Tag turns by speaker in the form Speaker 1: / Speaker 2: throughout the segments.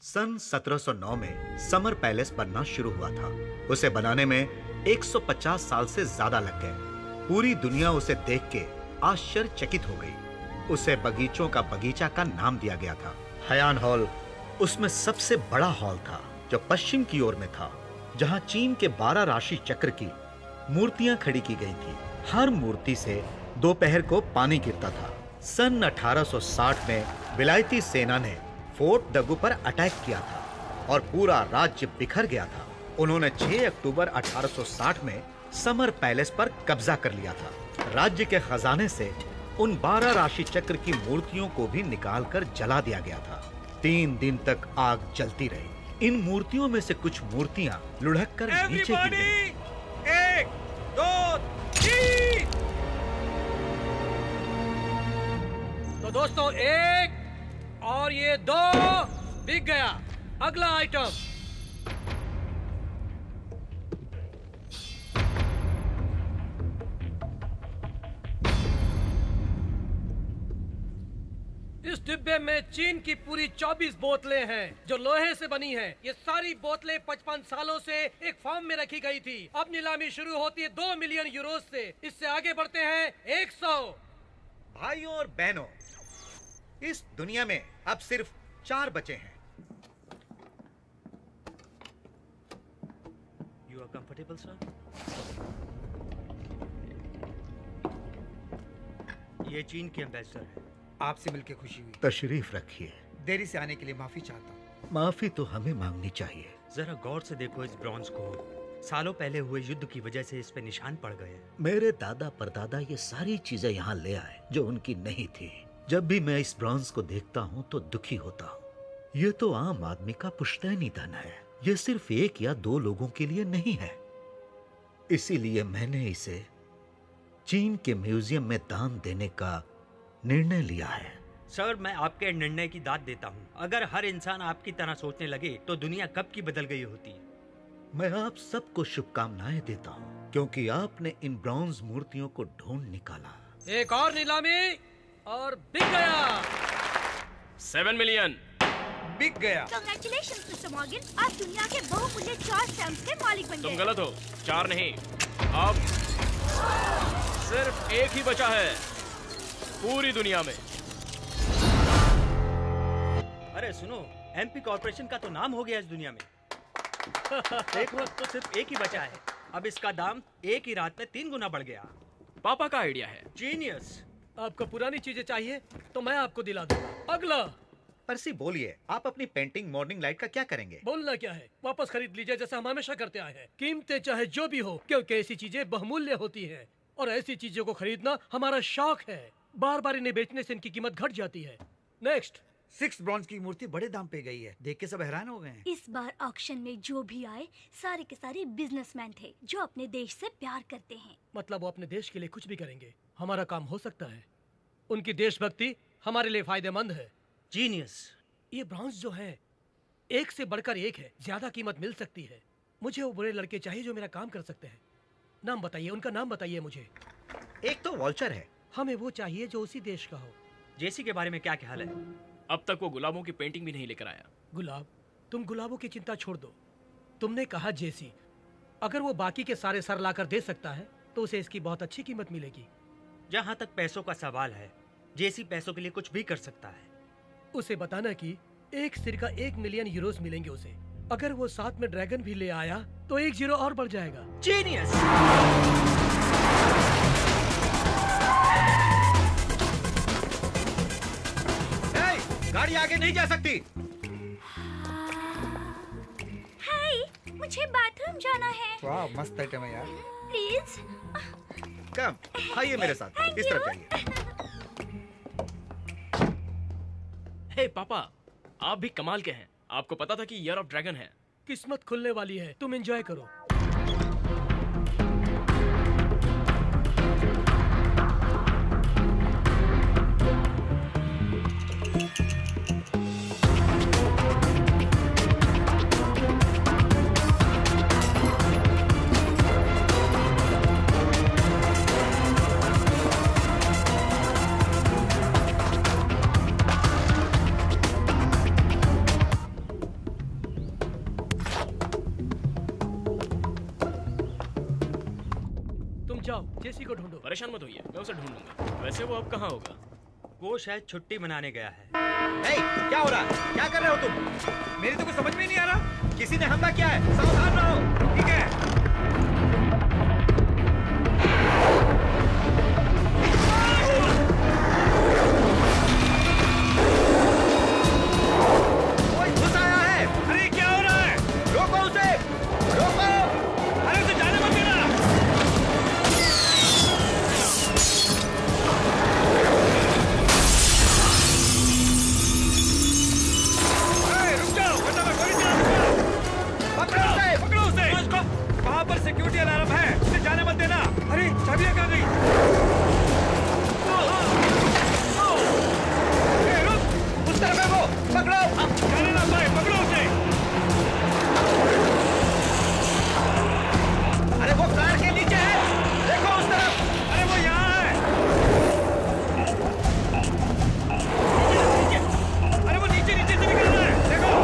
Speaker 1: सन 1709 में summer palace बनना शुरू हुआ था। उसे बनाने में 150 साल से ज्यादा लग गए। पूरी दुनिया उसे देख के आश्चर्यचकित हो गई। उसे बगीचों का बगीचा का नाम दिया गया था। हयान हॉल उसमें सबसे बड़ा हॉल था, जो पश्चिम की ओर में था, जहां चीन के 12 राशि चक्र की मूर्तियां खड़ी की गई थी। हर मूर्ति से दोपहर को पानी गिरता था। सन 1860 में विलायती सेना ने फोर्ट दगू पर अटैक किया था और पूरा राज्य बिखर गया था। उन्होंने 6 अक्टूबर 1860 में समर पैलेस पर कब्जा कर लिया था। राज्य के खजाने से उन 12 राशि चक्र की मूर्तियों को भी निकालकर जला दिया गया था। 3 दिन तक आग जलती रही। इन मूर्तियों में से कुछ मूर्तियां लुढ़क कर नीचे गिर गईं।
Speaker 2: 1, 2, 3। तो दोस्तों 1 और ये 2 बिक गया। अगला आइटम। इस डिब्बे में चीन की पूरी 24 बोतलें हैं जो लोहे से बनी हैं। ये सारी बोतलें 55 सालों से एक फार्म में रखी गई थी। अब नीलामी शुरू होती है 2 मिलियन यूरो से। इससे आगे बढ़ते हैं 100।
Speaker 1: भाइयों और बहनों, इस दुनिया में अब सिर्फ 4 बचे हैं।
Speaker 2: You are comfortable, sir? ये चीन के एम्बेसडर है।
Speaker 3: आपसे मिलकर खुशी हुई।
Speaker 1: तशरीफ रखिए।
Speaker 3: देरी से आने के लिए माफी चाहता हूँ।
Speaker 1: माफी तो हमें मांगनी चाहिए।
Speaker 2: जरा गौर से देखो इस ब्रॉन्ज को। सालों पहले हुए युद्ध की वजह से इस पे निशान पड़ गए।
Speaker 1: मेरे दादा परदादा ये सारी चीजें यहाँ ले आए जो उनकी नहीं थी। जब भी मैं इस ब्रॉन्ज को देखता हूँ तो दुखी होता हूँ। ये तो आम आदमी का पुश्तैनी धन है। ये सिर्फ 1 या 2 लोगों के लिए नहीं है। इसीलिए मैंने इसे चीन के म्यूजियम में दान देने का निर्णय लिया है।
Speaker 2: सर, मैं आपके निर्णय की दाद देता हूँ। अगर हर इंसान आपकी तरह सोचने लगे तो दुनिया कब की बदल गई होती।
Speaker 1: मैं आप सबको शुभकामनाएं देता हूँ क्योंकि आपने इन ब्रॉन्ज मूर्तियों को ढूंढ निकाला।
Speaker 2: एक और नीलामी और बिक गया।
Speaker 4: 7 मिलियन
Speaker 3: बिक गया।
Speaker 5: कांग्रेचुलेशंस मिस्टर मॉर्गन, आप दुनिया के बहुमूल्य 4 स्टैम्प्स के मालिक बन गए।
Speaker 4: तुम गलत हो। 4 नहीं, अब सिर्फ 1 ही बचा है पूरी दुनिया में।
Speaker 2: अरे सुनो, एमपी कॉर्पोरेशन का तो नाम हो गया इस दुनिया में। एक वक्त तो सिर्फ 1 ही बचा है। अब इसका दाम एक ही रात में 3 गुना बढ़ गया।
Speaker 4: पापा का आइडिया है।
Speaker 2: जीनियस।
Speaker 6: आपको पुरानी चीजें चाहिए तो मैं आपको दिला दूंगा। अगला।
Speaker 1: परसी बोलिए, आप अपनी पेंटिंग मॉर्निंग लाइट का क्या करेंगे?
Speaker 6: बोलना क्या है, वापस खरीद लीजिए जैसा हम हमेशा करते आए हैं। कीमतें चाहे जो भी हो, क्योंकि ऐसी चीजें बहुमूल्य होती हैं और ऐसी चीजों को खरीदना हमारा शौक है। बार बार इन्हें बेचने से इनकी कीमत घट जाती है। नेक्स्ट।
Speaker 3: 6 ब्रॉन्ज की मूर्ति बड़े दाम पे गई है। देख के सब हैरान हो गए हैं।
Speaker 5: इस बार ऑक्शन में जो भी आए सारे के सारे बिजनेसमैन थे जो अपने देश से प्यार करते हैं।
Speaker 6: मतलब वो अपने देश के लिए कुछ भी करेंगे। हमारा काम हो सकता है। उनकी देशभक्ति हमारे लिए फायदेमंद है।
Speaker 2: जीनियस।
Speaker 6: ये ब्रॉन्ज जो है, 1 से बढ़कर 1 है। ज्यादा कीमत मिल सकती है। मुझे वो बुरे लड़के चाहिए जो मेरा काम कर सकते हैं। नाम बताइए, उनका नाम बताइए मुझे।
Speaker 1: एक तो वॉल्चर है।
Speaker 6: हमें वो चाहिए जो उसी देश का हो।
Speaker 2: जेसी के बारे में क्या ख्याल है?
Speaker 4: अब तक वो गुलाबों की पेंटिंग भी नहीं लेकर आया।
Speaker 6: गुलाब? तुम गुलाबों की चिंता छोड़ दो। तुमने कहा जेसी। अगर वो बाकी के सारे सर लाकर दे सकता है तो उसे इसकी बहुत अच्छी कीमत मिलेगी।
Speaker 2: जहाँ तक पैसों का सवाल है, जेसी पैसों के लिए कुछ भी कर सकता है।
Speaker 6: उसे बताना कि एक सिर का 1 मिलियन यूरोस मिलेंगे उसे। अगर वो साथ में ड्रैगन भी ले आया तो 1 जीरो और बढ़ जाएगा।
Speaker 2: जीनियस।
Speaker 1: गाड़ी आगे नहीं जा सकती।
Speaker 5: हाय, मुझे बाथरूम जाना है।
Speaker 3: वाह, मस्त आइटम है यार।
Speaker 5: प्लीज।
Speaker 1: कम, आइए मेरे साथ। इस तरफ जाइए।
Speaker 4: हे पापा, आप भी कमाल के हैं। आपको पता था कि ईयर ऑफ ड्रैगन है।
Speaker 6: किस्मत खुलने वाली है, तुम एंजॉय करो। जेसी को ढूंढो।
Speaker 4: परेशान मत होइए, मैं उसे ढूंढ लूंगा। वैसे वो अब कहाँ होगा?
Speaker 7: वो शायद छुट्टी मनाने गया है।
Speaker 1: क्या हो रहा है? क्या कर रहे हो तुम? मेरी तो कुछ समझ में ही नहीं आ रहा। किसी ने हमला किया है, सावधान रहो। ठीक है? कोई घुस आया है। अरे क्या हो रहा है? रोको उसे, रोको। अरे उसे जाने मत देना। पकड़ो उसे! वहाँ पर सिक्योरिटी अलार्म है, उसे जाने मत देना। अरे चाबियां कहाँ गई? रुक, उस तरफ है वो, पकड़ो। जाने ना पाए, पकड़ो उसे। अरे वो कार के नीचे है, देखो उस तरफ। अरे वो यहाँ है। अरे वो नीचे नीचे से निकल रहा है, देखो।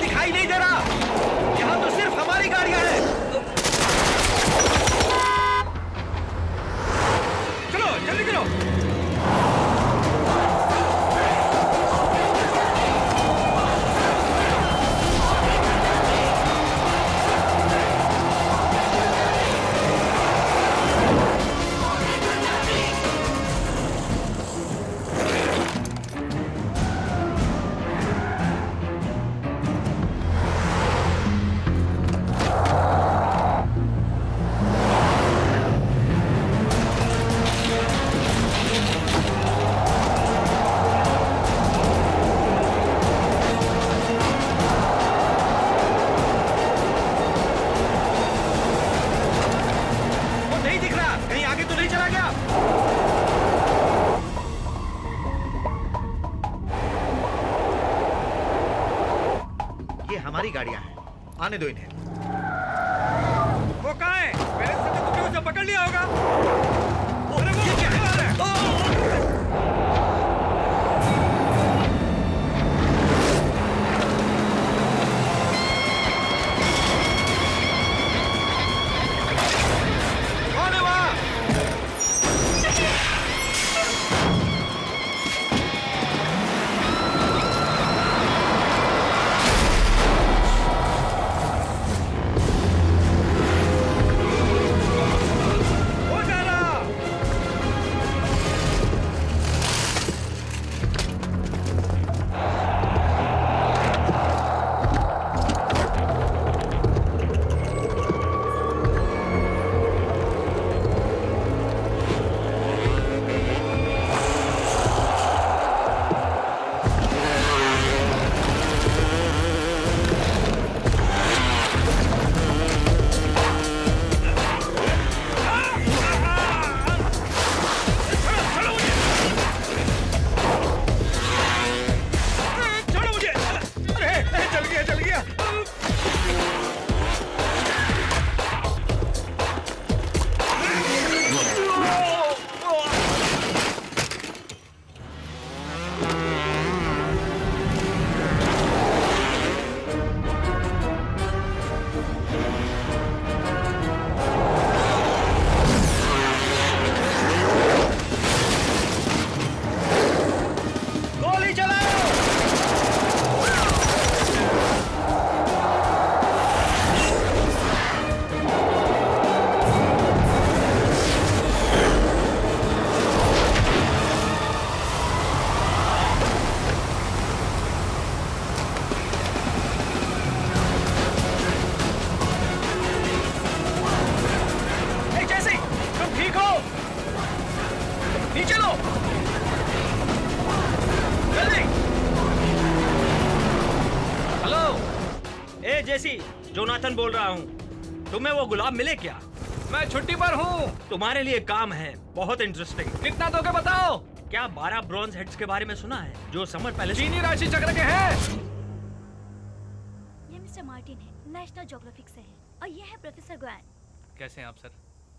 Speaker 1: दिखाई नहीं दे रहा। यहाँ तो सिर्फ हमारी गाड़ियां हैं। चलो जल्दी करो। हमारी गाड़ियां हैं, आने दो इन्हें। वो कहाँ है? मैंने सोचा तुमने उसे पकड़ लिया होगा। अरे वो क्या है? कौन है वहाँ?
Speaker 7: जेसी, जोनाथन बोल रहा हूँ। तुम्हें वो गुलाब मिले क्या?
Speaker 2: मैं छुट्टी पर हूँ।
Speaker 7: तुम्हारे लिए काम है, बहुत इंटरेस्टिंग।
Speaker 2: कितना दोगे बताओ?
Speaker 7: क्या 12 ब्रॉन्ज हेड्स के बारे में सुना है जो समर पैलेस
Speaker 2: चीनी राशि चक्र के हैं?
Speaker 5: ये मिस्टर मार्टिन है, नेशनल ज्योग्राफिक से है, और ये है प्रोफेसर ग्वान।
Speaker 2: कैसे हैं आप सर?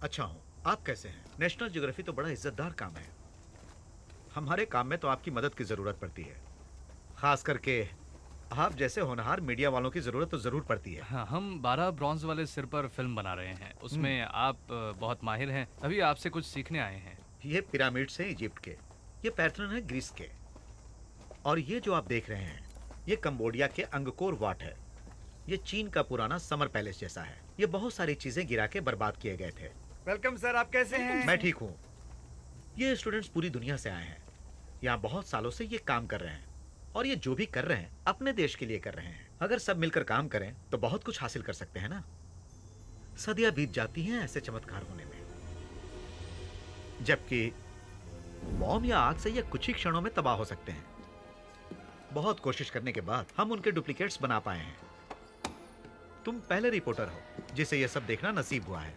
Speaker 1: अच्छा हूँ, आप कैसे हैं? नेशनल ज्योग्राफी तो बड़ा इज्जतदार काम है। हमारे काम में तो आपकी मदद की जरूरत पड़ती है, खास करके आप जैसे होनहार मीडिया वालों की जरूरत तो जरूर पड़ती है।
Speaker 8: हाँ, हम 12 ब्रॉन्ज वाले सिर पर फिल्म बना रहे हैं। उसमें आप बहुत माहिर हैं, तभी आपसे कुछ सीखने आए हैं।
Speaker 1: ये पिरामिड से इजिप्ट के, ये पैटर्न है ग्रीस के, और ये जो आप देख रहे हैं ये कंबोडिया के अंगकोर वाट है। ये चीन का पुराना समर पैलेस जैसा है। ये बहुत सारी चीजें गिरा के बर्बाद किए गए थे।
Speaker 3: वेलकम सर, आप कैसे हैं?
Speaker 1: मैं ठीक हूँ। ये स्टूडेंट्स पूरी दुनिया से आए हैं, यहाँ बहुत सालों से ये काम कर रहे हैं, और ये जो भी कर रहे हैं अपने देश के लिए कर रहे हैं। अगर सब मिलकर काम करें तो बहुत कुछ हासिल कर सकते हैं ना। सदियां बीत जाती हैं ऐसे चमत्कार होने में, जबकि बॉम्ब या आग से ये कुछ ही क्षणों में तबाह हो सकते हैं। बहुत कोशिश करने के बाद हम उनके डुप्लीकेट्स बना पाए हैं। तुम पहले रिपोर्टर हो जिसे यह सब देखना नसीब हुआ है।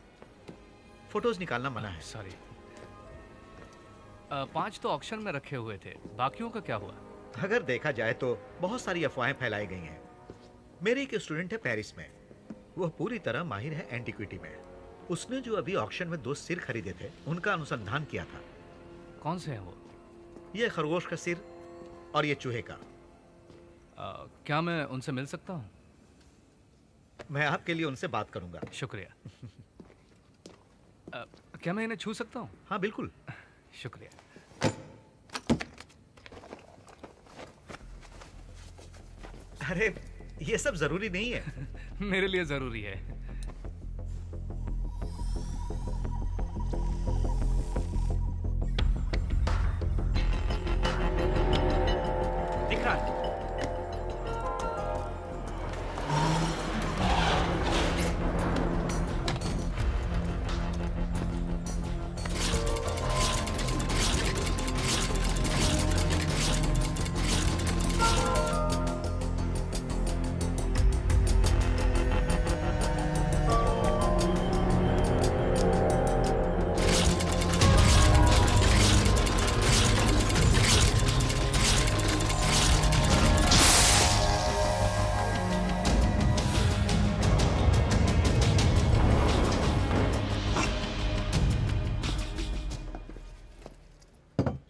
Speaker 1: फोटोज निकालना मना है।
Speaker 8: सॉरी। 5 तो ऑक्शन में रखे हुए थे, बाकियों का क्या हुआ?
Speaker 1: अगर देखा जाए तो बहुत सारी अफवाहें फैलाई गई हैं। मेरी एक स्टूडेंट है पेरिस में, वह पूरी तरह माहिर है एंटीक्विटी में। उसने जो अभी ऑक्शन में 2 सिर खरीदे थे उनका अनुसंधान किया था।
Speaker 8: कौन से हैं वो?
Speaker 1: ये खरगोश का सिर और ये चूहे का।
Speaker 8: क्या मैं उनसे मिल सकता हूँ?
Speaker 1: मैं आपके लिए उनसे बात करूंगा।
Speaker 8: शुक्रिया। क्या मैं इन्हें छू सकता हूँ?
Speaker 1: हाँ बिल्कुल।
Speaker 8: शुक्रिया।
Speaker 1: अरे ये सब जरूरी नहीं है।
Speaker 8: मेरे लिए जरूरी है।
Speaker 7: दिख रहा है।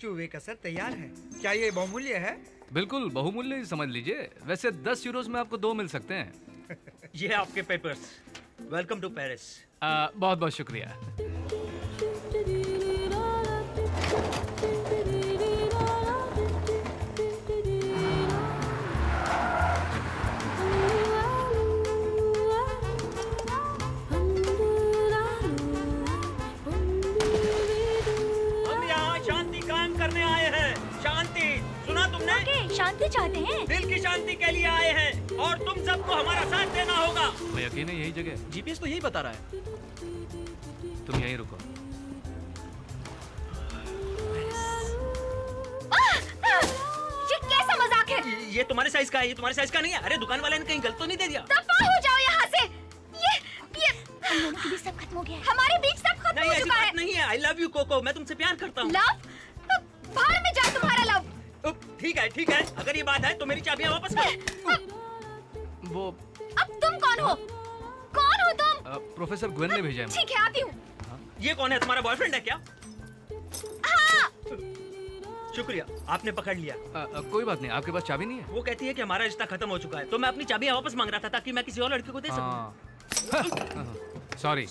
Speaker 3: चूहे का सर तैयार है। क्या ये बहुमूल्य है?
Speaker 8: बिल्कुल बहुमूल्य ही समझ लीजिए। वैसे 10 यूरोज में आपको 2 मिल सकते हैं।
Speaker 7: ये आपके पेपर्स। Welcome to Paris.
Speaker 8: बहुत बहुत शुक्रिया।
Speaker 7: हम यहाँ शांति कायम करने आए हैं। शांति, सुना तुमने?
Speaker 5: ओके, शांति चाहते हैं।
Speaker 7: दिल की शांति के लिए आए हैं और तुम सबको हमारा साथ देना होगा।
Speaker 8: मैं यकीन है यही जगह।
Speaker 4: जीपीएस तो यही बता रहा है।
Speaker 8: तुम यहीं रुको।
Speaker 5: ये कैसा मजाक है?
Speaker 7: ये तुम्हारे साइज का है, ये तुम्हारे साइज का नहीं है। अरे दुकान वाले ने कहीं गलत तो नहीं दे दिया?
Speaker 5: दफा हो जाओ यहाँ से। ये हम दोनों के बीच सब खत्म हो गया है। हमारे बीच सब खत्म
Speaker 7: नहीं,
Speaker 5: हो
Speaker 7: ऐसी
Speaker 5: चुका है।
Speaker 7: बात नहीं है। आई लव यू कोको, मैं तुमसे प्यार करता हूँ।
Speaker 5: लव? बाहर में जा तुम्हारा लव।
Speaker 7: ठीक है ठीक है, अगर ये बात है तो मेरी चाबियां वापस करो।
Speaker 8: वो
Speaker 5: अब तुम कौन हो? कौन हो तुम?
Speaker 8: प्रोफेसर ग्वेन ने भेजा है।
Speaker 5: ठीक है, आती हूँ।
Speaker 7: ये कौन है? तुम्हारा बॉयफ्रेंड है क्या?
Speaker 5: हाँ।
Speaker 7: शुक्रिया, आपने पकड़ लिया।
Speaker 8: कोई बात नहीं, आपके पास चाबी नहीं है?
Speaker 7: वो कहती है कि हमारा रिश्ता खत्म हो चुका है, तो मैं अपनी चाबियां वापस मांग रहा था ताकि मैं किसी और लड़के को दे सकूं।
Speaker 8: सॉरी,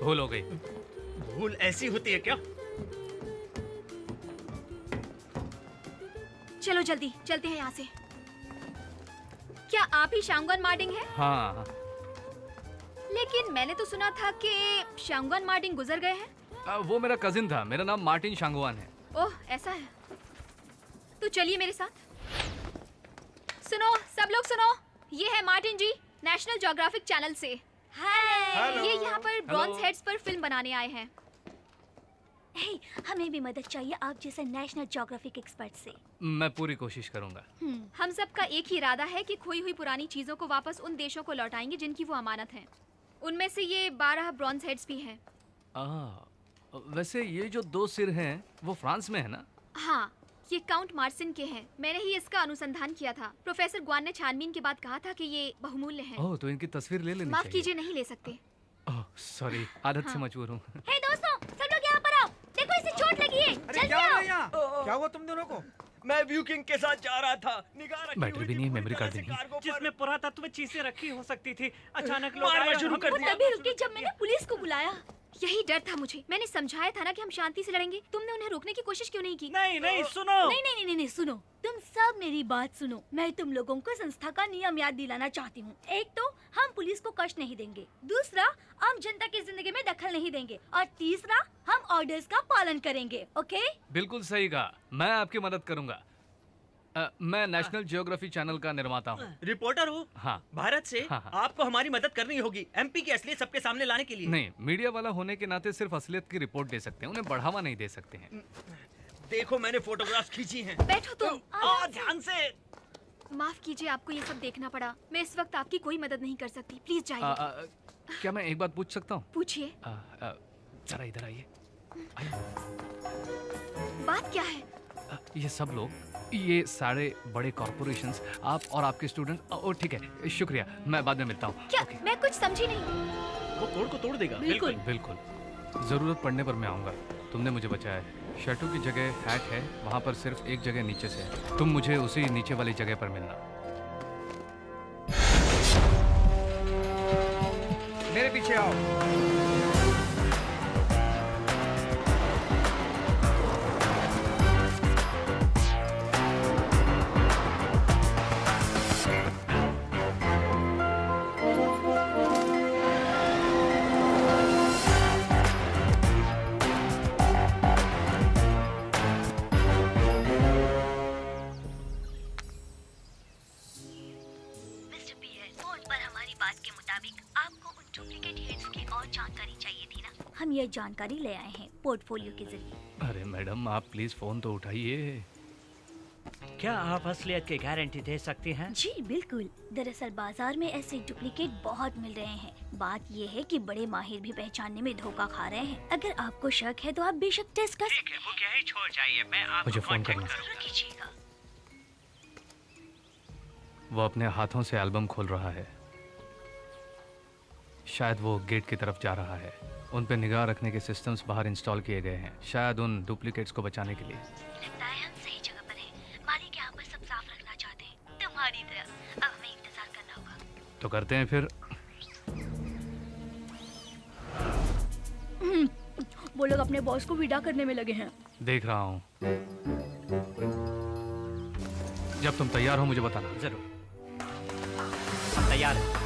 Speaker 8: भूल हो गई।
Speaker 7: भूल ऐसी होती है क्या?
Speaker 5: चलो जल्दी चलते हैं यहाँ से। क्या आप ही शांगवान मार्डिंग हैं?
Speaker 8: हाँ।
Speaker 5: लेकिन मैंने तो सुना था कि शांगवान मार्डिंग गुजर गए हैं।
Speaker 8: वो मेरा कजिन था। मेरा नाम मार्टिन शांगवान है।
Speaker 5: ओह, ऐसा है। तो चलिए मेरे साथ। सुनो, सब लोग सुनो। ये है मार्टिन जी, नेशनल ज्योग्राफिक चैनल से। हाय। ये यहाँ पर ब्रॉन्ज हेड्स पर फिल्म बनाने आए हैं। हे, हमें भी मदद चाहिए आप जैसे नेशनल ज्योग्राफिक एक्सपर्ट से।
Speaker 8: मैं पूरी कोशिश करूंगा।
Speaker 5: हम सबका एक ही इरादा है कि खोई हुई पुरानी चीजों को वापस उन देशों को लौटाएंगे जिनकी वो अमानत है। उनमें से ये 12 ब्रॉन्ज हेड्स भी हैं।
Speaker 8: वैसे ये जो 2 सिर हैं वो फ्रांस में है ना?
Speaker 5: हाँ, ये काउंट मार्सिन के हैं। मैंने ही इसका अनुसंधान किया था। प्रोफेसर ग्वान ने छानबीन के बाद कहा था कि ये बहुमूल्य हैं।
Speaker 8: ओह, तो इनकी तस्वीर ले लेनी
Speaker 5: माफ
Speaker 8: चाहिए।
Speaker 5: कीजिए, नहीं ले सकते।
Speaker 8: ओह सॉरी, आदत से मजबूर हूँ।
Speaker 5: हे दोस्तों, सब लोग यहाँ पर आओ। देखो, इसे चोट लगी है।
Speaker 3: अरे क्या हो रहा है यहाँ? क्या हुआ तुम दोनों को?
Speaker 7: मैं व्यू किंग के साथ जा रहा था, निगाह रखी
Speaker 8: बैटरी
Speaker 7: हुई
Speaker 8: भी
Speaker 7: थी
Speaker 8: नहीं है,
Speaker 7: पूरी
Speaker 8: मेमोरी
Speaker 7: तरह
Speaker 8: कार्ड
Speaker 7: से
Speaker 8: भी नहीं।
Speaker 7: कार्गो पर।
Speaker 9: जिसमें पुरातत्व चीजें रखी हो सकती थी। अचानक लोग
Speaker 7: मारना
Speaker 9: आए,
Speaker 7: शुरू
Speaker 9: हम-
Speaker 7: कर
Speaker 5: वो
Speaker 7: दिया।
Speaker 5: तभी रुके जब मैंने पुलिस को बुलाया। यही डर था मुझे। मैंने समझाया था ना कि हम शांति से लड़ेंगे। तुमने उन्हें रोकने की कोशिश क्यों नहीं की?
Speaker 9: नहीं नहीं सुनो,
Speaker 10: नहीं नहीं नहीं नहीं सुनो, तुम सब मेरी बात सुनो। मैं तुम लोगों को संस्था का नियम याद दिलाना चाहती हूँ। एक तो हम पुलिस को कष्ट नहीं देंगे, दूसरा हम जनता की जिंदगी में दखल नहीं देंगे, और तीसरा हम ऑर्डर्स का पालन करेंगे। ओके?
Speaker 8: बिल्कुल सही कहा, मैं आपकी मदद करूंगा। मैं नेशनल जियोग्राफी चैनल का निर्माता हूँ।
Speaker 7: रिपोर्टर हो?
Speaker 8: हाँ।
Speaker 7: भारत से?
Speaker 8: हाँ, हाँ।
Speaker 7: आपको हमारी मदद करनी होगी, एमपी की असलियत सबके सामने लाने के लिए।
Speaker 8: नहीं, मीडिया वाला होने के नाते सिर्फ असलियत की रिपोर्ट दे सकते हैं, उन्हें बढ़ावा नहीं दे सकते हैं।
Speaker 7: देखो मैंने फोटोग्राफ्स खींची हैं।
Speaker 5: बैठो तुम।
Speaker 7: ध्यान से।
Speaker 5: माफ कीजिए, आपको ये सब देखना पड़ा। मैं इस वक्त आपकी कोई मदद नहीं कर सकती। प्लीज जाइए।
Speaker 8: क्या मैं एक बात पूछ सकता हूँ?
Speaker 5: पूछिए।
Speaker 8: जरा इधर आइए।
Speaker 5: बात क्या है?
Speaker 8: ये सब लोग, ये सारे बड़े कॉर्पोरेशंस, आप और आपके स्टूडेंट्स। ओ ठीक है, शुक्रिया, मैं बाद में मिलता हूँ।
Speaker 5: क्या? मैं कुछ समझी नहीं।
Speaker 4: वो कोड को तोड़ देगा।
Speaker 10: बिल्कुल।
Speaker 8: बिल्कुल, जरूरत पड़ने पर मैं आऊँगा। तुमने मुझे बचाया है। शर्टों की जगह हैट है, वहाँ पर सिर्फ एक जगह नीचे से है। तुम मुझे उसी नीचे वाली जगह पर मिलना। मेरे पीछे आओ।
Speaker 10: मिस्टर पीयर, फोन पर हमारी बात के मुताबिक आपको उन डुप्लीकेट हेड्स की और जानकारी चाहिए थी ना? हम ये जानकारी ले आए हैं पोर्टफोलियो के जरिए।
Speaker 8: अरे मैडम, आप प्लीज फोन तो उठाइए।
Speaker 9: क्या आप असलियत की गारंटी दे सकती हैं?
Speaker 10: जी बिल्कुल। दरअसल बाजार में ऐसे डुप्लीकेट बहुत मिल रहे हैं। बात ये है कि बड़े माहिर भी पहचानने में धोखा खा रहे हैं। अगर आपको शक है तो आप बेशक टेस्ट कर सकते हैं।
Speaker 9: वो क्या ही छोड़ जाइए, मैं आपको
Speaker 8: मुझे फोन करना।
Speaker 10: जरूर कीजिएगा।
Speaker 8: वो अपने हाथों से एल्बम खोल रहा है। शायद वो गेट की तरफ जा रहा है। उन पे निगाह रखने के सिस्टम्स बाहर इंस्टॉल किए गए हैं, शायद उन डुप्लीकेट्स को बचाने के लिए।
Speaker 10: लगता है हम सही जगह पर हैं। मालिक यहाँ पर सब साफ रखना चाहते हैं, तुम्हारी तरह। अब हमें इंतजार करना होगा।
Speaker 8: तो करते हैं फिर।
Speaker 10: वो लोग अपने बॉस को विदा करने में लगे हैं।
Speaker 8: देख रहा हूँ। जब तुम तैयार हो मुझे बताना।
Speaker 9: जरूर, हम तैयार हैं।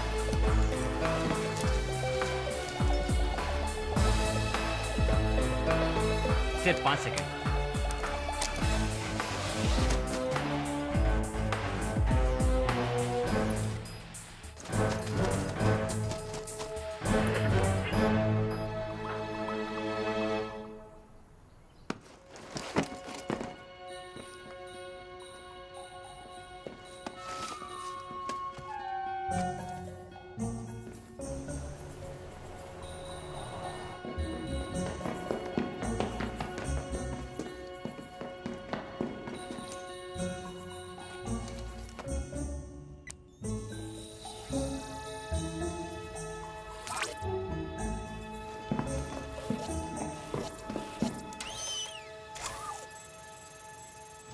Speaker 9: सिर्फ 5 सेकंड।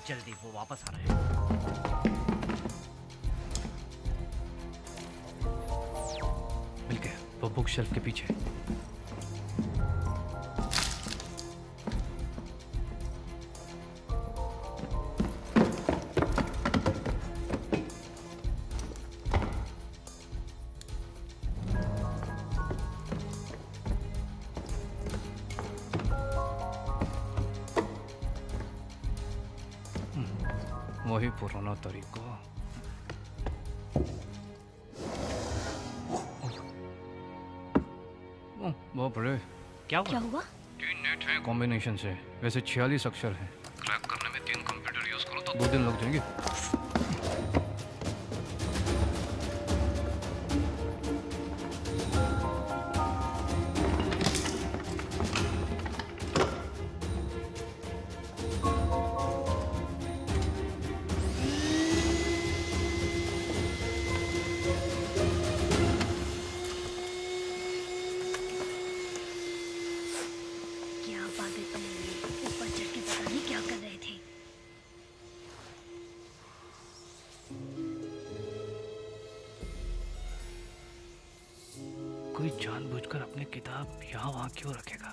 Speaker 9: जल्दी, वो वापस आ रहे हैं।
Speaker 8: मिल गया, वो बुक शेल्फ के पीछे। वही पुराना तरीका। बहुत बड़े।
Speaker 9: क्या
Speaker 10: क्या हुआ?
Speaker 8: 3 नेट हैं कॉम्बिनेशन से, वैसे 46 अक्षर हैं। क्रैक करने में 3 कंप्यूटर यूज करो तो 2 दिन लग जाएंगे।
Speaker 10: क्या पागलपन है ये? ऊपर चढ़ के पता नहीं क्या कर रहे थे।
Speaker 8: कोई जानबूझकर अपनी किताब यहाँ वहाँ क्यों रखेगा?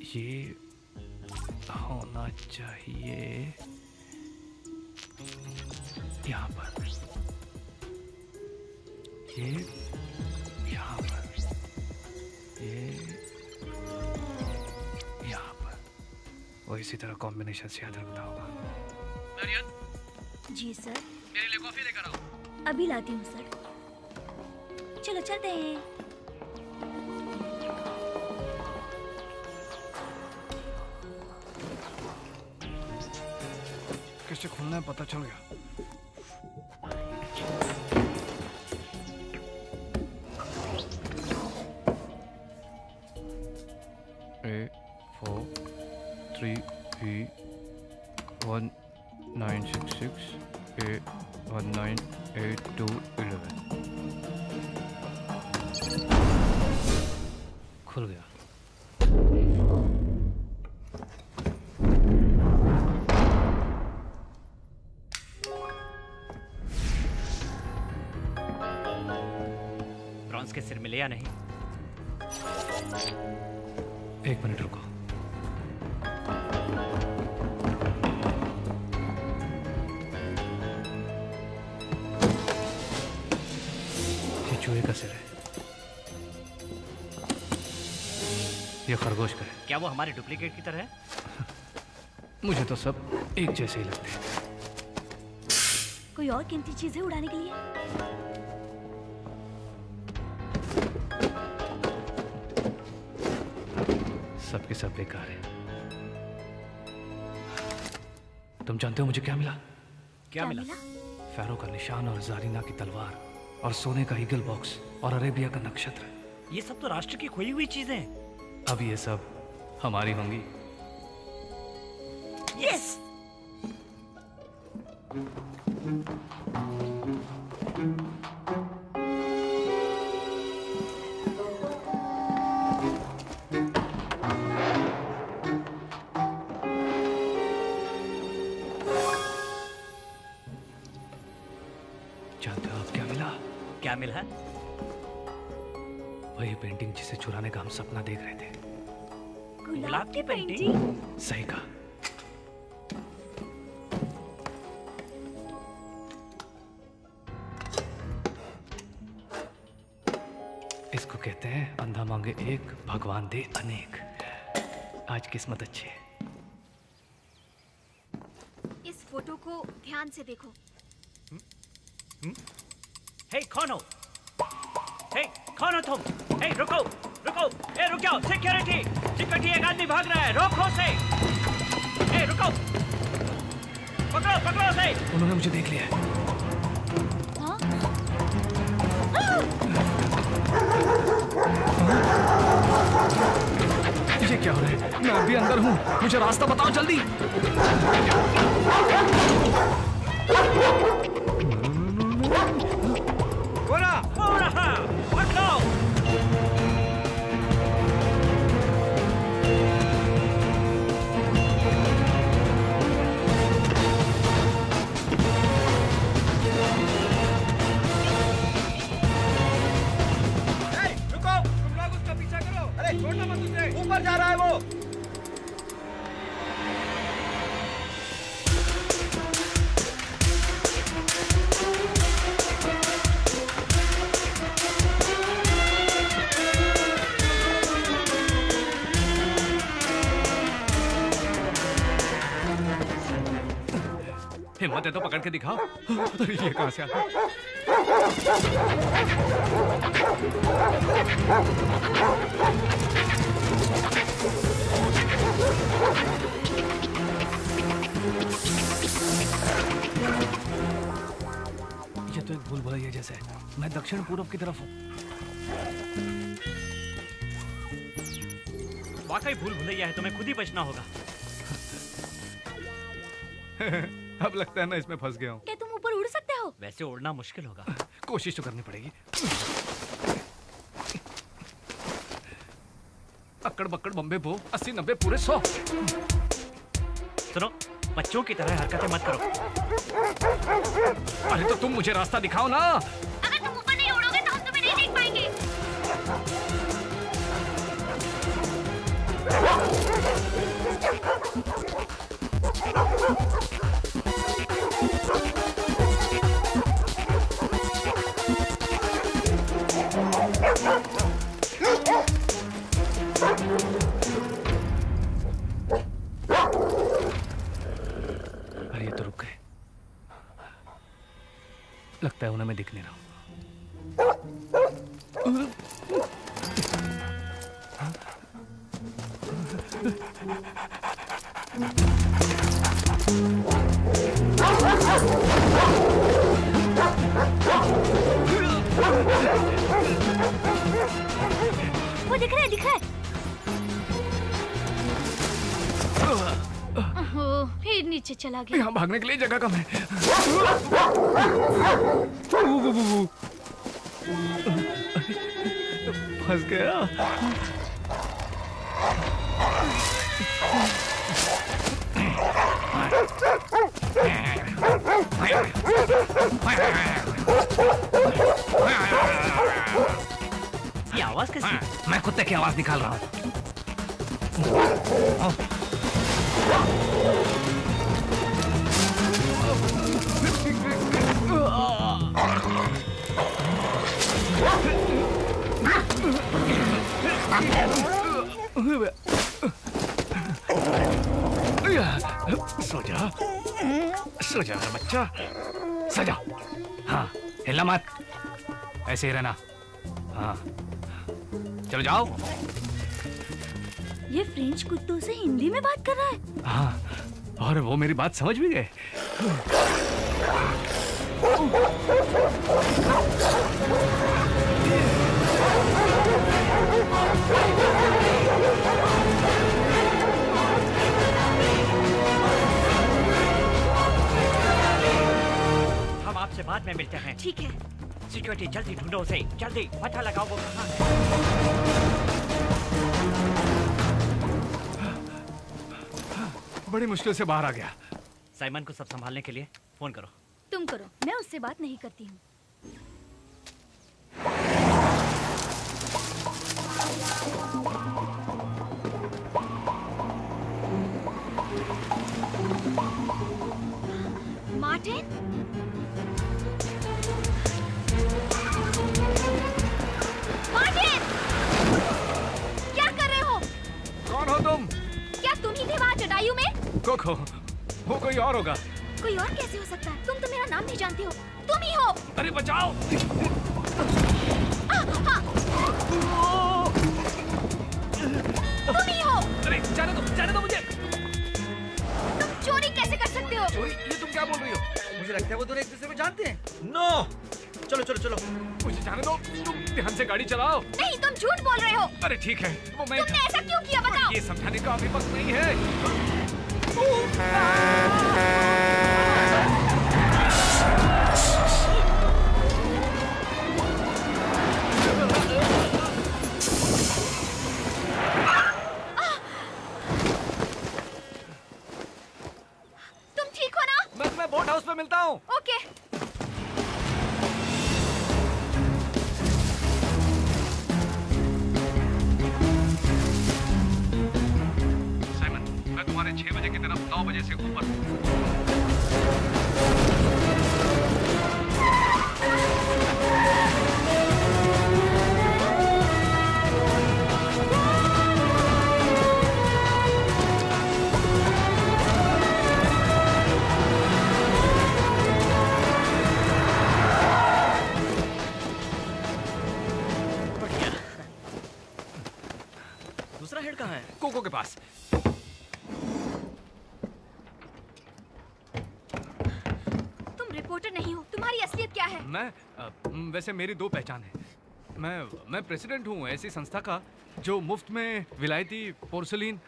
Speaker 8: ये होना चाहिए यहाँ पर, ये यहाँ पर, ये यहाँ पर। वो इसी तरह कॉम्बिनेशन से याद रखता होगा।
Speaker 6: मैरियन,
Speaker 10: जी सर।
Speaker 6: मेरे लिए कॉफी लेकर आओ।
Speaker 10: अभी लाती हूँ सर। चलो चलते हैं।
Speaker 8: किससे खुलना है पता चल गया। A433E1966 A198211 खुल गया।
Speaker 9: ब्रॉन्ज के सिर मिले या नहीं?
Speaker 8: एक मिनट रुको। ये चूहे का सिर है, ये खरगोश का है।
Speaker 9: क्या वो हमारे डुप्लीकेट की तरह है?
Speaker 8: मुझे तो सब एक जैसे ही लगते हैं।
Speaker 10: कोई और कीमती चीजें उड़ाने के लिए?
Speaker 8: सबके सब बेकार है। तुम जानते हो मुझे क्या मिला?
Speaker 9: क्या मिला?
Speaker 8: फैरो का निशान और जारीना की तलवार और सोने का ईगल बॉक्स और अरेबिया का नक्षत्र।
Speaker 9: ये सब तो राष्ट्र की खोई हुई चीजें हैं।
Speaker 8: अब ये सब हमारी होंगी।
Speaker 10: यस।
Speaker 8: जानते हो अब क्या मिला?
Speaker 9: क्या मिला?
Speaker 8: वही पेंटिंग जिसे चुराने का हम सपना देख रहे थे।
Speaker 10: गुलाब की पेंटिंग?
Speaker 8: सही कहा। इसको कहते हैं अंधा मांगे एक, भगवान दे अनेक। आज किस्मत अच्छी है।
Speaker 5: इस फोटो को ध्यान से देखो।
Speaker 9: हे कौन हो? हे कौन हो तुम? हे रुको रुको, हे रुक जाओ। सिक्योरिटी सिक्योरिटी, एक आदमी भाग रहा है, रोको उसे। हे रुको, पकड़ो पकड़ो उसे।
Speaker 8: उन्होंने मुझे देख लिया है। ये क्या हो रहा है? मैं अभी अंदर हूँ, मुझे रास्ता बताओ जल्दी।
Speaker 11: ऊपर जा रहा है वो।
Speaker 8: हिम्मत है तो पकड़ के दिखाओ। ये कहां से आता? ये तो एक भूल भुलैया जैसा है। मैं दक्षिण पूर्व की तरफ हूँ।
Speaker 9: वाकई भूल भुलैया है, तुम्हें खुद ही बचना होगा।
Speaker 8: अब लगता है मैं इसमें फंस गया हूँ।
Speaker 10: क्या तुम ऊपर उड़ सकते हो?
Speaker 9: वैसे उड़ना मुश्किल होगा।
Speaker 8: कोशिश तो करनी पड़ेगी। अक्कड़ बक्कड़ बम्बे बो 80-90 पूरे 100।
Speaker 9: सुनो, बच्चों की तरह हरकतें मत करो।
Speaker 8: अरे तो तुम मुझे रास्ता दिखाओ ना। है उन्हें मैं दिख नहीं रहा हूँ।
Speaker 10: वो दिख रहा है, दिख रहा है। ओह, फिर नीचे चला गया।
Speaker 8: यहाँ भागने के लिए जगह कम है। फंस गया।
Speaker 9: ये आवाज कैसी?
Speaker 8: मैं कुत्ते की आवाज निकाल रहा हूँ। सो जा, सो जा मेरा बच्चा, सो जा। हाँ, हिलना मत, ऐसे ही रहना। हाँ, चलो जाओ।
Speaker 10: ये फ्रेंच कुत्तों से हिंदी में बात कर रहा है।
Speaker 8: हाँ, और वो मेरी बात समझ भी गए।
Speaker 9: हम आपसे बाद में मिलते हैं।
Speaker 5: ठीक है।
Speaker 9: सिक्योरिटी जल्दी ढूंढो उसे, जल्दी पता लगाओ वो कहाँ है।
Speaker 8: बड़ी मुश्किल से बाहर आ गया।
Speaker 9: साइमन को सब संभालने के लिए फोन करो।
Speaker 10: तुम करो, मैं उससे बात नहीं करती हूँ।
Speaker 5: मार्टिन? मार्टिन! क्या कर रहे हो?
Speaker 8: कौन हो तुम?
Speaker 5: क्या तुम ही थे वहाँ जटायु में?
Speaker 8: कोको, वो कोई और होगा।
Speaker 5: कोई और कैसे हो सकता है? तुम तो मेरा नाम नहीं जानते हो। तुम ही हो।
Speaker 8: अरे बचाओ!
Speaker 5: तुम ही हो।
Speaker 8: अरे जाने दो मुझे।
Speaker 5: तुम चोरी कैसे कर सकते हो?
Speaker 8: चोरी? ये तुम क्या बोल रही हो?
Speaker 3: मुझे लगता है वो दोनों एक दूसरे को जानते हैं।
Speaker 1: नो, चलो चलो चलो।
Speaker 8: मुझे जाने दो, तुम ध्यान से गाड़ी चलाओ।
Speaker 5: नहीं, तुम झूठ बोल रहे हो।
Speaker 8: अरे ठीक है, वो मैं।
Speaker 5: तुमने ऐसा क्यों किया बताओ?
Speaker 8: ये समझाने का अभी वक्त नहीं है।
Speaker 5: तुम ठीक हो ना?
Speaker 8: मैं बोट हाउस में मिलता हूँ।
Speaker 5: ओके।
Speaker 8: साइमन, मैं तुम्हारे 6 बजे की तरफ 9 बजे से ऊपर हूँ।
Speaker 4: दूसरा हेड कहाँ है?
Speaker 8: कोको के पास।
Speaker 5: तुम रिपोर्टर नहीं हो, तुम्हारी असलियत क्या है?
Speaker 8: वैसे मेरी 2 पहचान है। मैं प्रेसिडेंट हूँ ऐसी संस्था का जो मुफ्त में विलायती पोर्सलीन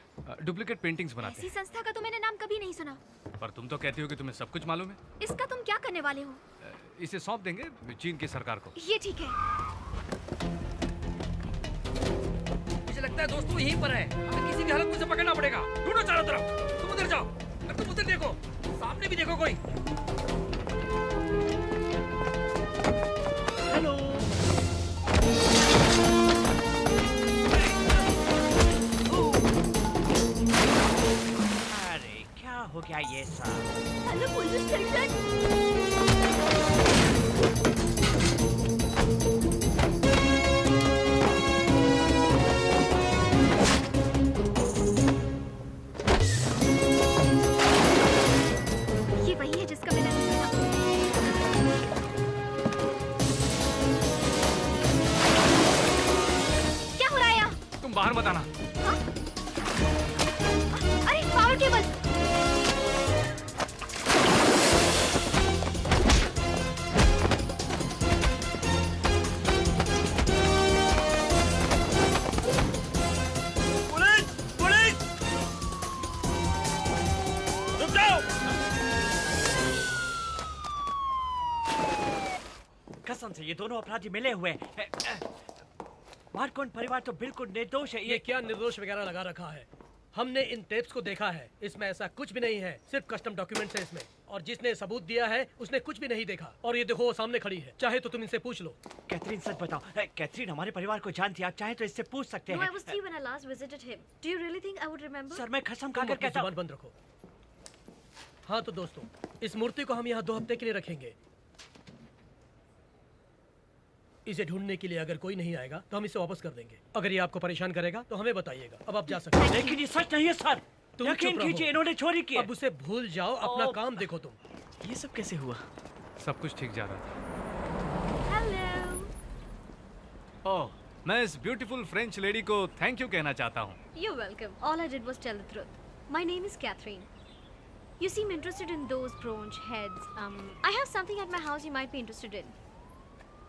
Speaker 8: डुप्लीकेट पेंटिंग्स बनाते
Speaker 5: ऐसी
Speaker 8: हैं।
Speaker 5: संस्था का तो मैंने नाम कभी नहीं सुना।
Speaker 8: पर तुम तो कहती हो कि तुम्हें सब कुछ मालूम है।
Speaker 5: इसका तुम क्या करने वाले हो?
Speaker 8: इसे सौंप देंगे चीन की सरकार को।
Speaker 5: ये ठीक है।
Speaker 6: मुझे लगता है दोस्तों यहीं पर है। हमें किसी भी हालत में उसे पकड़ना पड़ेगा। ढूंढो चारों तरफ। तुम उधर जाओ, तुम उधर देखो, सामने भी देखो कोई।
Speaker 9: हेलो। अरे क्या हो गया ये सब?
Speaker 10: Hello police station.
Speaker 5: ये वही है जिसका मैंने नाम सुना।
Speaker 8: बाहर मत आना।
Speaker 5: अरे पावर केबल।
Speaker 9: पुलिस! पुलिस! रुक जाओ! कसम से ये दोनों अपराधी मिले हुए हैं। मार्कोन परिवार तो बिल्कुल निर्दोष है।
Speaker 2: ये क्या निर्दोष वगैरह लगा रखा है? हमने इन टेप्स को देखा है, इसमें ऐसा कुछ भी नहीं है, सिर्फ कस्टम डॉक्यूमेंट्स है इसमें। और जिसने सबूत दिया है उसने कुछ भी नहीं देखा। और ये देखो वो सामने खड़ी है, चाहे तो तुम इनसे पूछ लो।
Speaker 9: कैथरीन सच बताओ, कैथरीन हमारे परिवार को जानती है, आप चाहे तो इससे पूछ सकते
Speaker 10: No,
Speaker 9: हैं।
Speaker 10: I was 3 when I last visited him. Do you really think I would remember?
Speaker 9: Sir मैं कसम
Speaker 2: तुम
Speaker 9: खाकर
Speaker 2: अपनी
Speaker 9: कहता हूँ।
Speaker 2: जुबान बंद रखो। हाँ तो दोस्तों, इस मूर्ति को हम यहाँ 2 हफ्ते के लिए रखेंगे। इसे ढूंढने के लिए अगर कोई नहीं आएगा तो हम इसे वापस कर देंगे। अगर ये आपको परेशान करेगा तो हमें बताइएगा। अब आप जा सकते हैं।
Speaker 9: लेकिन ये सच नहीं है सर।
Speaker 2: तुम
Speaker 9: यकीन
Speaker 2: चुप रहो।
Speaker 9: कीजिए, इन्होंने चोरी की है।
Speaker 2: अब उसे भूल जाओ, अपना काम देखो तुम।
Speaker 4: ये सब कैसे हुआ?
Speaker 8: सब कुछ ठीक जा रहा था।
Speaker 10: Hello.
Speaker 8: ओह, मैं इस ब्यूटीफुल फ्रेंच लेडी को थैंक यू कहना चाहता हूँ।
Speaker 10: You're welcome. All I did was tell the truth. My name is Catherine. You seem interested in those bronze heads. I have something at my house you might be interested in.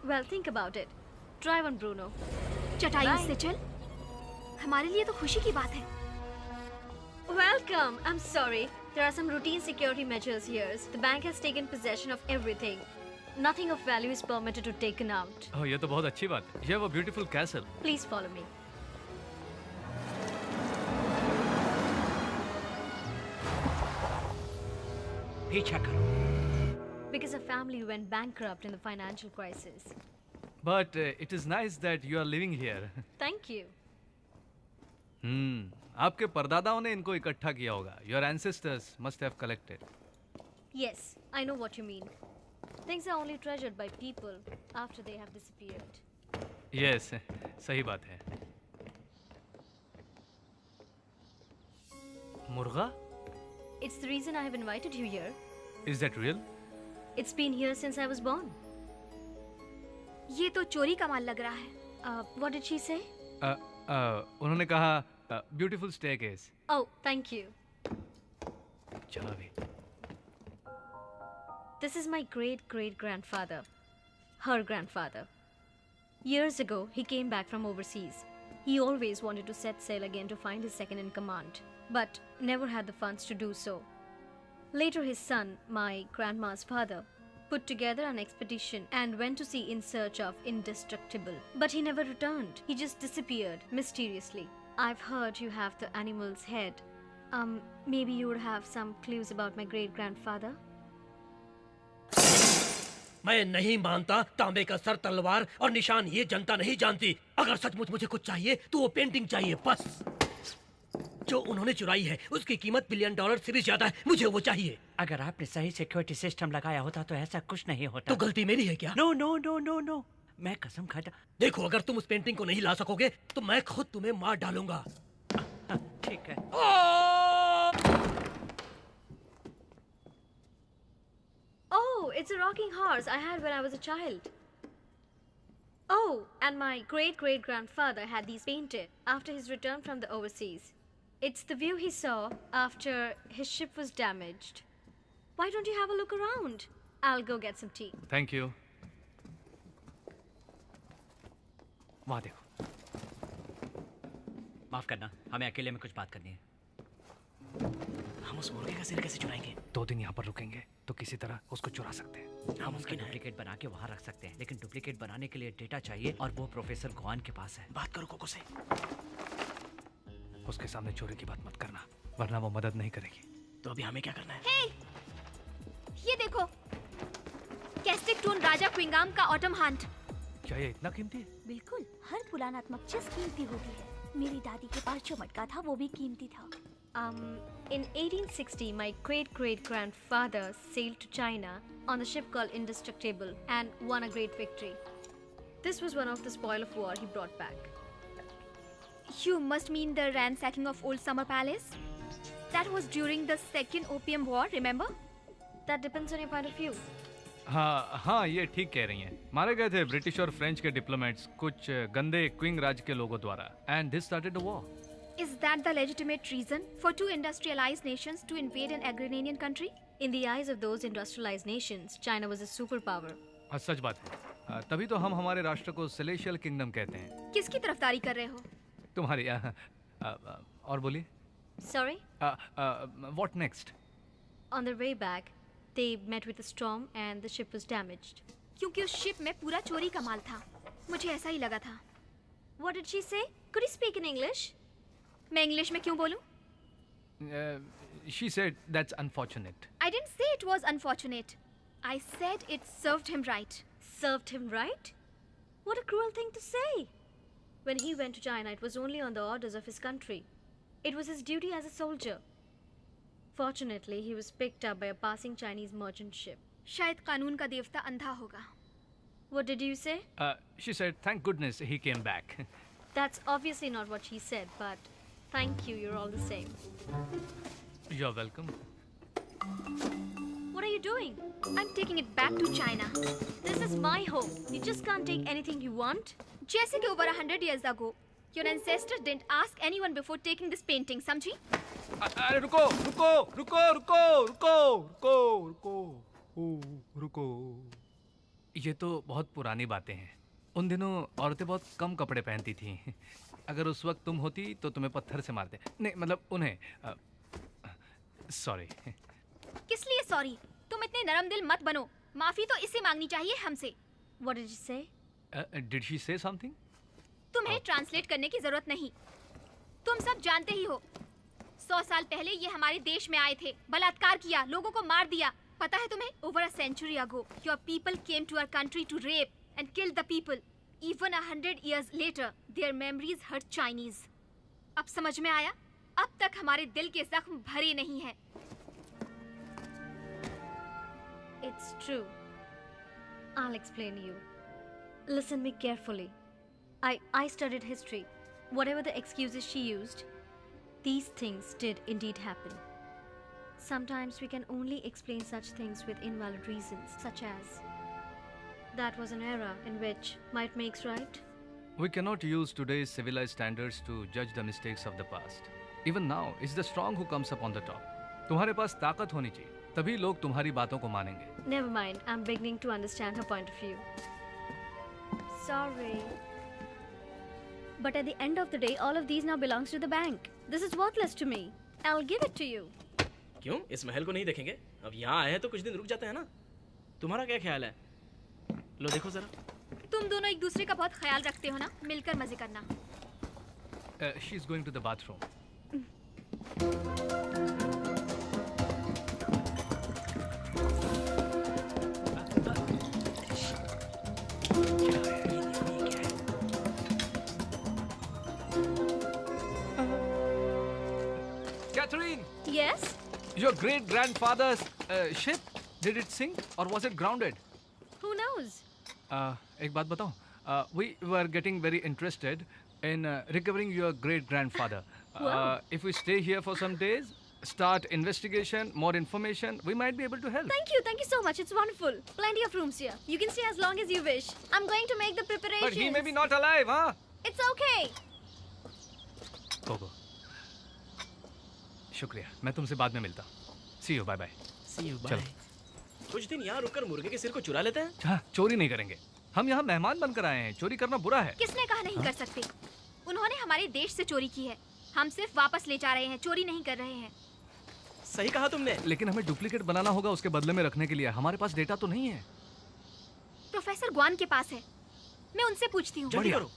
Speaker 10: Well, think about it. Try one, Bruno.
Speaker 5: चटाई से चल। हमारे लिए तो खुशी की बात है।
Speaker 10: Welcome. I'm sorry. There are some routine security measures here. The bank has taken possession of everything. Nothing of value is permitted to taken out.
Speaker 8: ओह, ये तो बहुत अच्छी बात है। ये वो beautiful castle.
Speaker 10: Please follow me.
Speaker 9: पीछा करो।
Speaker 10: Because a family went bankrupt in the financial crisis.
Speaker 8: But it is nice that you are living here.
Speaker 10: Thank you.
Speaker 8: आपके परदादाओं ने इनको इकट्ठा किया होगा। Your ancestors must have collected.
Speaker 10: Yes, I know what you mean. Things are only treasured by people after they have disappeared.
Speaker 8: Yes, सही बात है। मुर्गा?
Speaker 10: It's the reason I have invited you here.
Speaker 8: Is that real?
Speaker 10: It's been here since I was born.
Speaker 5: ये तो चोरी का माल लग रहा है।
Speaker 10: What did she say?
Speaker 8: उन्होंने कहा beautiful staircase.
Speaker 10: Oh, thank you.
Speaker 8: चलो अभी।
Speaker 10: This is my great-great-grandfather. Her grandfather. Years ago, he came back from overseas. He always wanted to set sail again to find his second in command, but never had the funds to do so. Later, his son, my grandma's father, put together an expedition and went to sea in search of Indestructible. But he never returned. He just disappeared mysteriously. I've heard you have the animal's head. Maybe you would have some clues about my great-grandfather?
Speaker 2: मैं नहीं मानता तांबे का sir, तलवार और निशान ये जनता नहीं जानती। अगर सचमुच मुझे कुछ चाहिए तो वो पेंटिंग चाहिए बस। जो उन्होंने चुराई है उसकी कीमत $1 बिलियन से भी ज्यादा है। मुझे वो चाहिए।
Speaker 9: अगर आपने सही सिक्योरिटी सिस्टम लगाया होता तो ऐसा कुछ नहीं होता।
Speaker 2: तो गलती मेरी है क्या?
Speaker 9: No no no no no, मैं कसम खाता।
Speaker 2: देखो, अगर तुम उस पेंटिंग को नहीं ला सकोगे तो मैं खुद तुम्हें मार डालूंगा।
Speaker 9: ठीक है।
Speaker 10: Oh, it's a rocking horse I had when I was a child. Oh, and my great-great-grandfather had these painted after his return from the overseas. It's the view he saw after his ship was damaged. Why don't you have a look around? I'll go get some tea.
Speaker 8: Thank you. वहाँ देखो।
Speaker 9: माफ करना, हमें अकेले में कुछ बात करनी है।
Speaker 4: हम उस मुर्गे का सिर कैसे चुराएंगे?
Speaker 8: 2 दिन यहाँ पर रुकेंगे तो किसी तरह उसको चुरा सकते हैं।
Speaker 9: हम उसका डुप्लीकेट बना के वहाँ रख सकते हैं, लेकिन डुप्लीकेट बनाने के लिए डेटा चाहिए और वो प्रोफेसर गोवान के पास है।
Speaker 4: बात करो कोको से।
Speaker 8: उसके सामने चोरी की बात मत करना, वरना वो मदद नहीं करेगी।
Speaker 4: तो अभी हमें क्या करना है?
Speaker 5: हे! ये देखो, कैस्टिक टून राजा क्विंगाम का ऑटम हंट।
Speaker 8: क्या ये इतना कीमती है?
Speaker 10: बिल्कुल, हर पुरानात्मक चीज कीमती होती है। मेरी दादी के पास जो मटका था वो भी कीमती था। In 1860, my great-great-grandfather sailed to China on the ship called Indestructible and won a great victory. This was one of the spoil of war he brought back.
Speaker 5: You must mean the ransacking of Old Summer Palace? That was during the Second Opium War, remember?
Speaker 10: That depends on your point of view.
Speaker 8: हाँ, ये ठीक कह रही हैं। मारे गए थे British और फ्रेंच के डिप्लोमेट्स कुछ गंदे क्विंग राज के लोगों द्वारा, and this started the war.
Speaker 5: Is that the legitimate reason for two industrialized nations to invade an agrarian country?
Speaker 12: In the eyes of those industrialized nations, China was a superpower.
Speaker 8: हाँ, सच बात है। तभी तो हम हमारे राष्ट्र को सेलेशियल किंगडम कहते हैं।
Speaker 5: किसकी तरफदारी कर रहे हो?
Speaker 8: तुम्हारी। और बोलिए।
Speaker 12: Sorry?
Speaker 8: What next?
Speaker 12: On their way back, they met with a storm and the ship was damaged.
Speaker 5: क्योंकि उस शिप में पूरा चोरी का माल था। मुझे ऐसा ही लगा था।
Speaker 12: What did she say? Could you speak in English?
Speaker 5: मैं इंग्लिश में क्यों बोलूं?
Speaker 8: She said that's unfortunate.
Speaker 5: I didn't say it was unfortunate. I said it served him right.
Speaker 12: Served him right? What a cruel thing to say. When he went to China, it was only on the orders of his country. It was his duty as a soldier. Fortunately, he was picked up by a passing Chinese merchant ship.
Speaker 5: शायद कानून का देवता अंधा होगा।
Speaker 12: What did you say?
Speaker 8: She said, thank goodness he came back.
Speaker 12: That's obviously not what she said, but thank you, you're all the same.
Speaker 8: You're welcome.
Speaker 12: What are you doing?
Speaker 5: I'm taking it back to China.
Speaker 12: This is my home. You just can't take anything you want.
Speaker 5: जैसे कि over 100 years ago, your ancestors didn't ask anyone before taking this painting, समझी?
Speaker 8: अरे रुको रुको रुको रुको रुको रुको रुको रुको। ये तो बहुत पुरानी बातें हैं। उन दिनों औरतें बहुत कम कपड़े पहनती थीं। अगर उस वक्त तुम होती तो तुम्हें पत्थर से मारते। नहीं, मतलब उन्हें। सॉरी।
Speaker 5: किस लिए सॉरी? तुम इतने नरम दिल मत बनो। माफी तो इसे मांगनी चाहिए हमसे।
Speaker 12: What did she say?
Speaker 8: Did she say something?
Speaker 5: तुम्हें ट्रांसलेट करने की जरूरत नहीं। तुम सब जानते ही हो। 100 साल पहले ये हमारे देश में आए थे, बलात्कार किया, लोगों को मार दिया। पता है तुम्हें? Over a century ago, your people came to our country to rape and killed the people. Even 100 years later, their memories hurt Chinese. अब समझ में आया? अब तक हमारे दिल के जख्म भरे नहीं हैं।
Speaker 12: It's true. I'll explain to you. Listen me carefully. I studied history. Whatever the excuses she used, these things did indeed happen. Sometimes we can only explain such things with invalid reasons, such as that was an era in which might makes right.
Speaker 8: We cannot use today's civilized standards to judge the mistakes of the past. Even now, it's the strong who comes up on the top. तुम्हारे पास ताकत होनी चाहिए, तभी लोग तुम्हारी बातों को मानेंगे।
Speaker 12: Never mind, I'm beginning to understand her point of view. Sorry. But at the end of the day, all of these now belongs to the bank. This is worthless to me. I'll give it to you.
Speaker 4: क्यों? इस महल को नहीं देखेंगे? अब यहाँ आए हैं तो कुछ दिन रुक जाते हैं ना। तुम्हारा क्या ख्याल है? लो देखो जरा।
Speaker 5: तुम दोनों एक दूसरे का बहुत ख्याल रखते हो ना, मिलकर मजे करना।
Speaker 8: She's going to the bathroom. Catherine!
Speaker 5: Yes?
Speaker 8: Your great-grandfather's ship, did it sink or was it grounded?
Speaker 12: Who knows?
Speaker 8: एक बात बताऊं? We were getting very interested in recovering your great-grandfather.
Speaker 12: Wow.
Speaker 8: If we stay here for some days, start investigation, more information, we might be able to help.
Speaker 12: Thank you so much. It's wonderful. Plenty of rooms here. You can stay as long as you wish. I'm going to make the preparations.
Speaker 8: But he may be not alive, huh?
Speaker 12: It's okay.
Speaker 8: Gogo. शुक्रिया, मैं तुमसे बाद में मिलता हूँ। See you, bye bye.
Speaker 4: See you, bye.
Speaker 8: चलो।
Speaker 4: कुछ दिन यहाँ रुककर मुर्गे के सिर को चुरा लेते हैं।
Speaker 8: हाँ, चोरी नहीं करेंगे। हम यहाँ मेहमान बनकर आए हैं। चोरी करना बुरा है।
Speaker 5: किसने कहा नहीं कर सकते? उन्होंने हमारे देश से चोरी की है। हम सिर्फ वापस ले जा रहे हैं, चोरी नहीं कर रहे हैं।
Speaker 4: सही कहा तुमने।
Speaker 8: लेकिन हमें डुप्लीकेट बनाना होगा उसके बदले में रखने के लिए। हमारे पास डेटा तो नहीं है।
Speaker 5: प्रोफेसर ग्वान के पास है। मैं उनसे पूछती हूँ।
Speaker 4: जल्दी करो।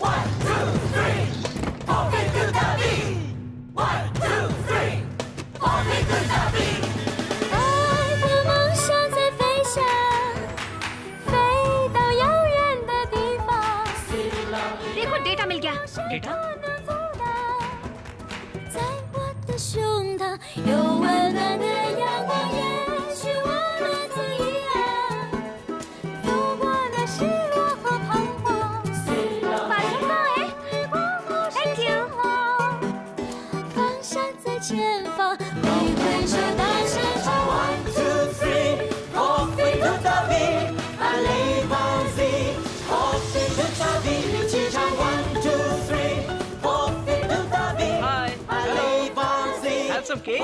Speaker 13: 1, 2, 3, 破灭的大地。1, 2, 3， 破灭的大地。爱的梦想在飞翔，飞到遥远的地方。
Speaker 5: देखो डेटा मिल गया।
Speaker 4: डेटा?
Speaker 13: 在我的胸膛有温暖的阳光，也许我们曾一样走过那失落和彷徨。Thank you。方向在前方，挥挥手大声唱。
Speaker 9: okay?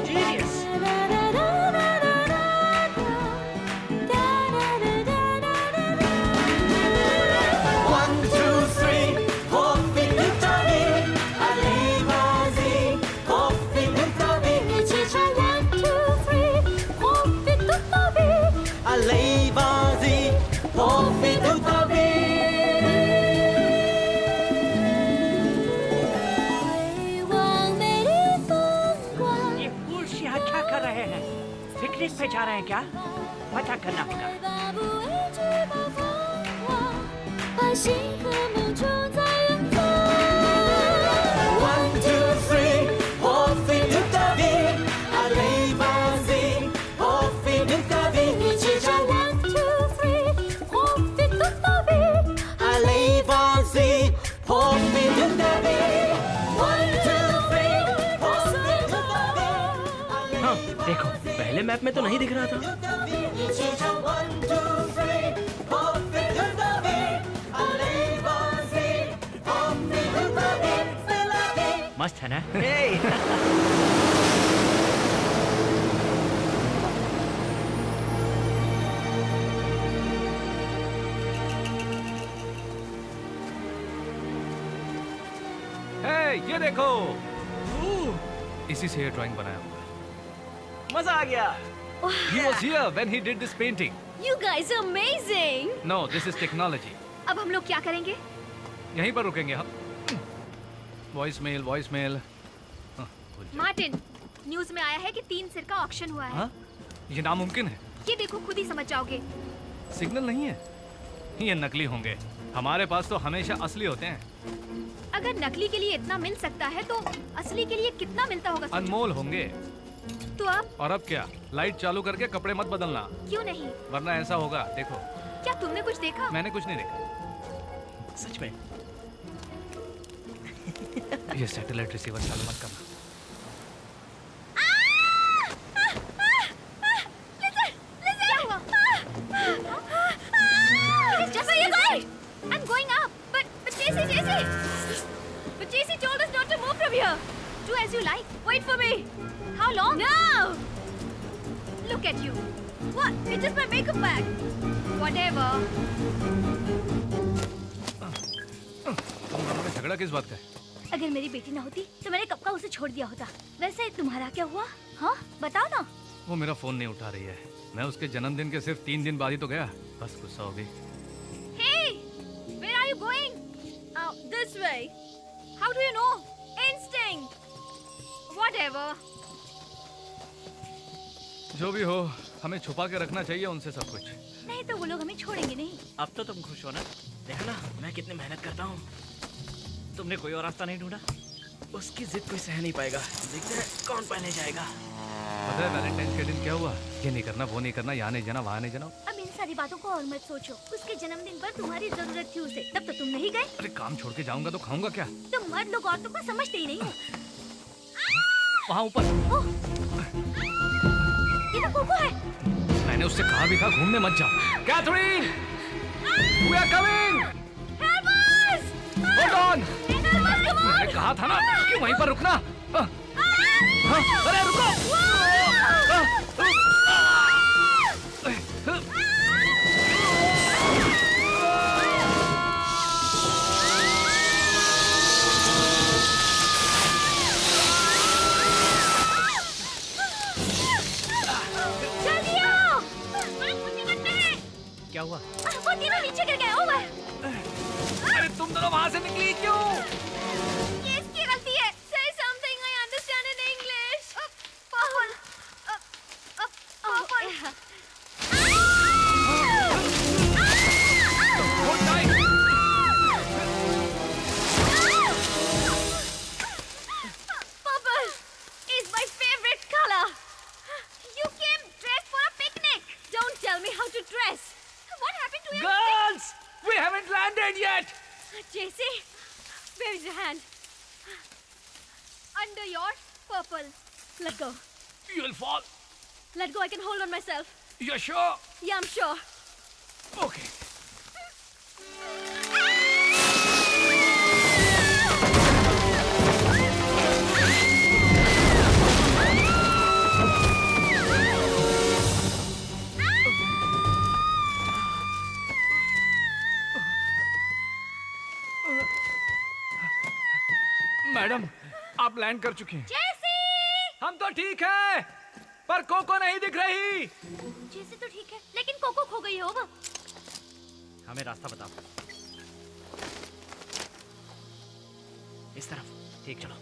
Speaker 9: Genius. ये फूल्स यहाँ क्या कर रहे हैं? पिकनिक पे जा रहे हैं क्या? पता करना होगा।
Speaker 13: 把心和梦住在远方。One two three， profite de ta vie。Allez vas-y， profite de ta vie。一起唱 One two three， profite de ta vie。Allez vas-y， profite de ta vie。One two three， profite de ta vie。
Speaker 4: हाँ, देखो पहले मैप में तो नहीं दिख रहा था।
Speaker 9: मस्त है ना?
Speaker 8: Hey, ये देखो इसी से ये ड्राइंग बनाया हुआ है।
Speaker 4: मजा आ गया।
Speaker 8: He was here when he did this painting.
Speaker 5: You guys are amazing.
Speaker 8: No, this is technology.
Speaker 5: अब हम लोग क्या करेंगे?
Speaker 8: यहीं पर रुकेंगे हम। Voicemail, voicemail.
Speaker 5: मार्टिन, न्यूज़ में आया है कि 3 सिर का ऑक्शन हुआ है।
Speaker 8: हाँ? ये नामुमकिन है।
Speaker 5: ये देखो खुद ही समझ जाओगे।
Speaker 8: सिग्नल नहीं है। ये नकली होंगे। हमारे पास तो हमेशा असली होते हैं।
Speaker 5: अगर नकली के लिए इतना मिल सकता है तो असली के लिए कितना मिलता होगा?
Speaker 8: अनमोल होंगे।
Speaker 5: तो अब?
Speaker 8: और अब क्या? लाइट चालू करके कपड़े मत बदलना।
Speaker 5: क्यों नहीं?
Speaker 8: वरना ऐसा होगा। देखो।
Speaker 5: क्या तुमने कुछ देखा?
Speaker 8: मैंने कुछ नहीं देखा।
Speaker 4: सच में?
Speaker 8: ये सैटेलाइट रिसीवर चालू मत करना।
Speaker 5: I'm going up, but JC told us not to move from here. Do as you like. Wait for me. How long? No. Look at you. What? It's just my makeup bag. Whatever.
Speaker 8: तुम दोनों में झगड़ा किस बात का है?
Speaker 10: अगर मेरी बेटी ना होती तो मैंने कब का उसे छोड़ दिया होता। वैसे तुम्हारा क्या हुआ? हाँ बताओ ना।
Speaker 8: वो मेरा फोन नहीं उठा रही है। मैं उसके जन्मदिन के सिर्फ 3 दिन बाद ही तो गया। बस गुस्सा हो गई।
Speaker 5: Hey, where are you going? This way. How do you know? Instinct. Whatever.
Speaker 8: जो भी हो, हमें छुपा के रखना चाहिए उनसे सब कुछ।
Speaker 10: नहीं तो वो लोग हमें छोड़ेंगे नहीं।
Speaker 4: अब तो तुम खुश हो ना? देखा ना मैं कितनी मेहनत करता हूँ। तुमने कोई और रास्ता नहीं ढूंढा? उसकी जिद कोई सह नहीं पाएगा। देखते हैं कौन पहले जाएगा।
Speaker 8: पता है वैलेंटाइन के दिन क्या हुआ? ये नहीं करना, वो नहीं करना, यहाँ नहीं जाना, वहाँ नहीं जाना।
Speaker 10: अब इन सारी बातों को और मत सोचो। उसके जन्मदिन पर तुम्हारी जरूरत थी उसे, तब तो तुम नहीं गए।
Speaker 8: अरे काम छोड़ के जाऊंगा तो खाऊंगा क्या?
Speaker 10: तुम मर्द लोग औरतों को समझते ही नहीं हो।
Speaker 8: वहाँ ऊपर।
Speaker 10: ये तो कोको है।
Speaker 8: मैंने उससे कहा भी था घूमने मत जाओ। Catherine, we are coming.
Speaker 5: Help us!
Speaker 8: Hold on. मैंने कहा था ना कि वहीं पर रुकना। अरे रुको।
Speaker 4: क्या हुआ?
Speaker 10: वो तीनों नीचे गिर गए। ओवर।
Speaker 8: अरे तुम दोनों वहाँ से निकली क्यों?
Speaker 5: ये इसकी गलती है। Say something I understand in English. Paul. Paul.
Speaker 8: Hold tight.
Speaker 5: Purple is my favorite color. You came dressed for a picnic. Don't tell me how to dress. What happened to your
Speaker 8: Girls, we haven't landed yet.
Speaker 5: JC, where is your hand? Under your purple. Let go.
Speaker 8: You'll fall.
Speaker 5: Let go. I can hold on myself.
Speaker 8: You're sure?
Speaker 5: Yeah, I'm sure.
Speaker 8: Okay. Madam, आप land कर चुके हैं।
Speaker 5: जेसी!
Speaker 8: हम तो ठीक है, पर cocoa नहीं दिख रही।
Speaker 5: जेसी तो ठीक है, लेकिन कोको खो गई होगा।
Speaker 9: हमें रास्ता बताओ। इस तरफ। ठीक, चलो।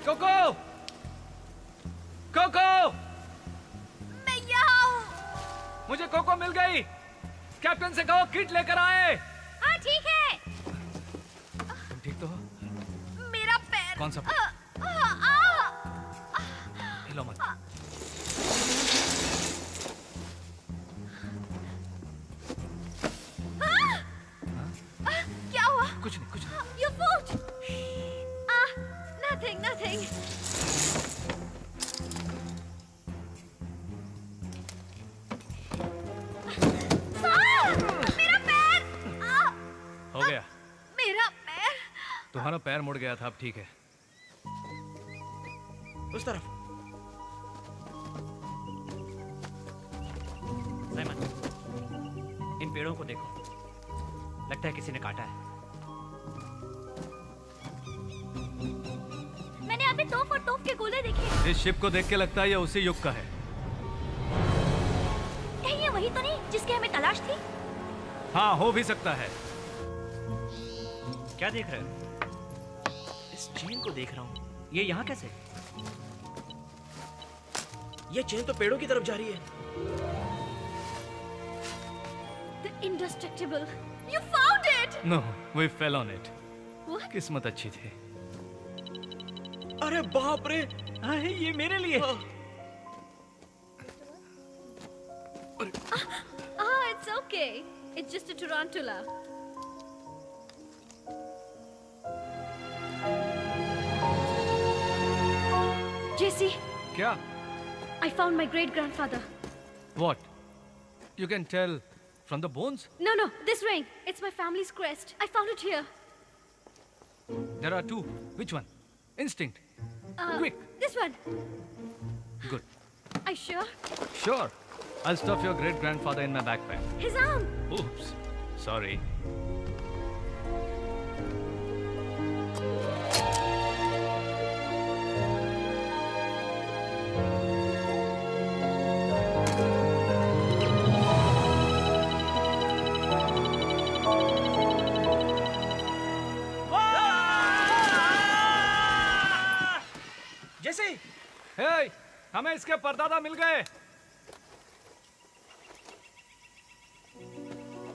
Speaker 8: कोको! कोको!
Speaker 5: मैं यहाँ हूँ।
Speaker 8: मुझे कोको मिल गई। कैप्टन से कहो किट लेकर आए।
Speaker 5: हाँ ठीक है।
Speaker 8: तुम ठीक तो हो?
Speaker 5: मेरा पैर।
Speaker 8: कौन सा पैर? हिलो मत।
Speaker 5: क्या हुआ?
Speaker 8: कुछ नहीं, कुछ नहीं।
Speaker 5: Your foot. Nothing, nothing. मेरा पैर!
Speaker 8: हो गया।
Speaker 5: मेरा पैर!
Speaker 8: तुम्हारा पैर मुड़ गया था, अब ठीक है।
Speaker 9: उस तरफ। साइमन, इन पेड़ों को देखो। लगता है किसी ने काटा है।
Speaker 10: मैंने अभी तोप और तोप के गोले देखे।
Speaker 8: इस शिप को देख के लगता है ये उसी युग का है।
Speaker 10: कहीं ये वही तो नहीं जिसकी हमें तलाश थी?
Speaker 8: हाँ, हो भी सकता है।
Speaker 9: क्या देख रहे हो? इस चेन को देख रहा हूँ। ये यहाँ कैसे?
Speaker 7: ये चेन तो पेड़ों की तरफ जा रही है।
Speaker 5: The indestructible. You found it.
Speaker 8: No, we fell on it.
Speaker 5: What?
Speaker 8: किस्मत अच्छी थी।
Speaker 7: अरे बाप रे!
Speaker 9: ये मेरे लिए।
Speaker 5: It's okay. It's just a tarantula. Jesse,
Speaker 8: क्या?
Speaker 5: I found my great grandfather.
Speaker 8: What? You can tell from the bones?
Speaker 5: No, this ring. It's my family's crest. I found it here.
Speaker 8: There are two. Which one? Instinct. Quick.
Speaker 5: This one.
Speaker 8: Good.
Speaker 5: Are you sure?
Speaker 8: Sure. I'll stuff your great grandfather in my backpack.
Speaker 5: His arm.
Speaker 8: Oops. Sorry.
Speaker 7: जैसे
Speaker 8: Hey, हमें इसके परदादा मिल गए।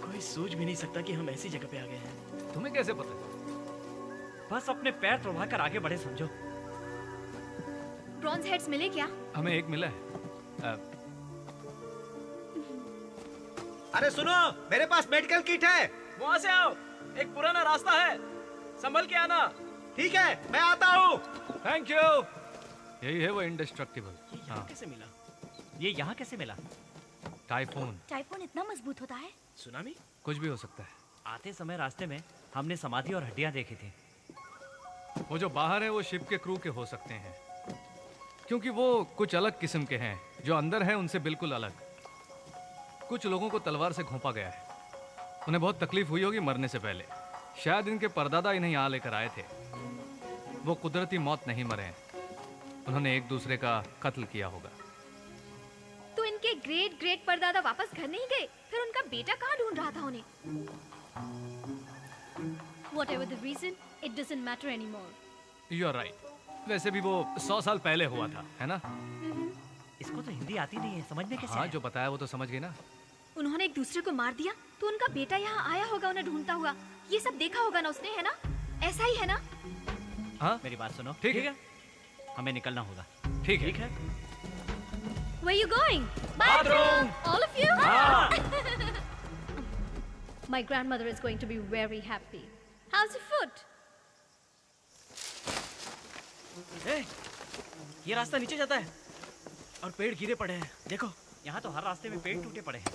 Speaker 9: कोई सोच भी नहीं सकता कि हम ऐसी जगह पे आ गए हैं।
Speaker 8: तुम्हें कैसे पता?
Speaker 9: बस अपने पैर तुड़वाकर आगे बढ़े समझो।
Speaker 5: ब्रॉन्ज हेड्स मिले क्या?
Speaker 8: हमें एक मिला है।
Speaker 11: अरे सुनो, मेरे पास मेडिकल किट है।
Speaker 7: वहाँ से आओ, एक पुराना रास्ता है, संभल के आना।
Speaker 11: ठीक है, मैं आता हूँ।
Speaker 8: Thank you. यही है वो इंडेस्ट्रक्टिबल।
Speaker 9: यहाँ कैसे मिला? ये यहाँ कैसे मिला?
Speaker 8: टाइफून।
Speaker 10: टाइफून इतना मजबूत होता है?
Speaker 9: सुनामी?
Speaker 8: कुछ भी हो सकता है।
Speaker 9: आते समय रास्ते में हमने समाधि और हड्डियाँ देखी थी।
Speaker 8: वो जो बाहर है वो शिप के क्रू के हो सकते हैं, क्योंकि वो कुछ अलग किस्म के हैं। जो अंदर हैं उनसे बिल्कुल अलग। कुछ लोगों को तलवार से घोंपा गया है। उन्हें बहुत तकलीफ हुई होगी मरने से पहले। शायद इनके परदादा इन्हें यहाँ लेकर आए थे। वो कुदरती मौत नहीं मरे हैं, उन्होंने एक दूसरे का कत्ल किया होगा।
Speaker 5: तो इनके ग्रेट ग्रेट परदादा वापस घर नहीं गए? फिर उनका बेटा कहाँ ढूंढ रहा था उन्हें? Whatever the reason, it doesn't matter anymore.
Speaker 8: You are right. वैसे भी वो 100 साल पहले हुआ था, है ना?
Speaker 9: इसको तो हिंदी आती नहीं है, समझ में कैसे?
Speaker 8: हाँ, जो बताया वो तो समझ गई ना।
Speaker 5: उन्होंने एक दूसरे को मार दिया, तो उनका बेटा यहाँ आया होगा उन्हें ढूंढता हुआ। ये सब देखा होगा ना उसने, है ना? ऐसा ही है ना?
Speaker 8: हाँ,
Speaker 9: मेरी बात सुनो।
Speaker 8: ठीक है।
Speaker 9: हमें निकलना होगा।
Speaker 8: ठीक है।
Speaker 5: Where you going?
Speaker 8: Bathroom.
Speaker 5: All of you?
Speaker 8: हाँ.
Speaker 5: My grandmother is going to be very happy. How's your foot?
Speaker 4: ये रास्ता नीचे जाता है और पेड़ गिरे पड़े हैं। देखो,
Speaker 9: यहाँ तो हर रास्ते में पेड़ टूटे पड़े हैं।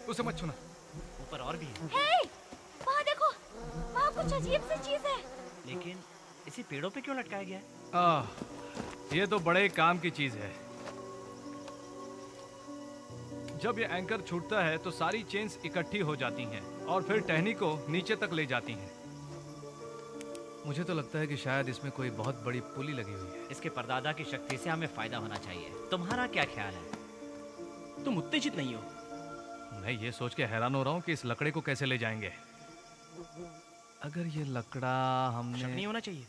Speaker 8: उसे मत छूना।
Speaker 9: ऊपर और भी है।
Speaker 10: हे, वहाँ देखो, वहाँ कुछ अजीब सी चीज है।
Speaker 9: लेकिन इसी पेड़ों पे क्यों लटकाया गया है?
Speaker 8: ये तो बड़े काम की चीज है। जब ये एंकर छूटता है तो सारी चेन्स इकट्ठी हो जाती हैं और फिर टहनी को नीचे तक ले जाती हैं। मुझे तो लगता है कि शायद इसमें कोई बहुत बड़ी पुली लगी हुई है।
Speaker 9: इसके परदादा की शक्ति से हमें फायदा होना चाहिए। तुम्हारा क्या ख्याल है?
Speaker 4: तुम उत्तेजित नहीं हो।
Speaker 8: मैं ये सोच के हैरान हो रहा हूँ कि इस लकड़े को कैसे ले जाएंगे। अगर ये लकड़ा हमने
Speaker 4: नहीं होना चाहिए।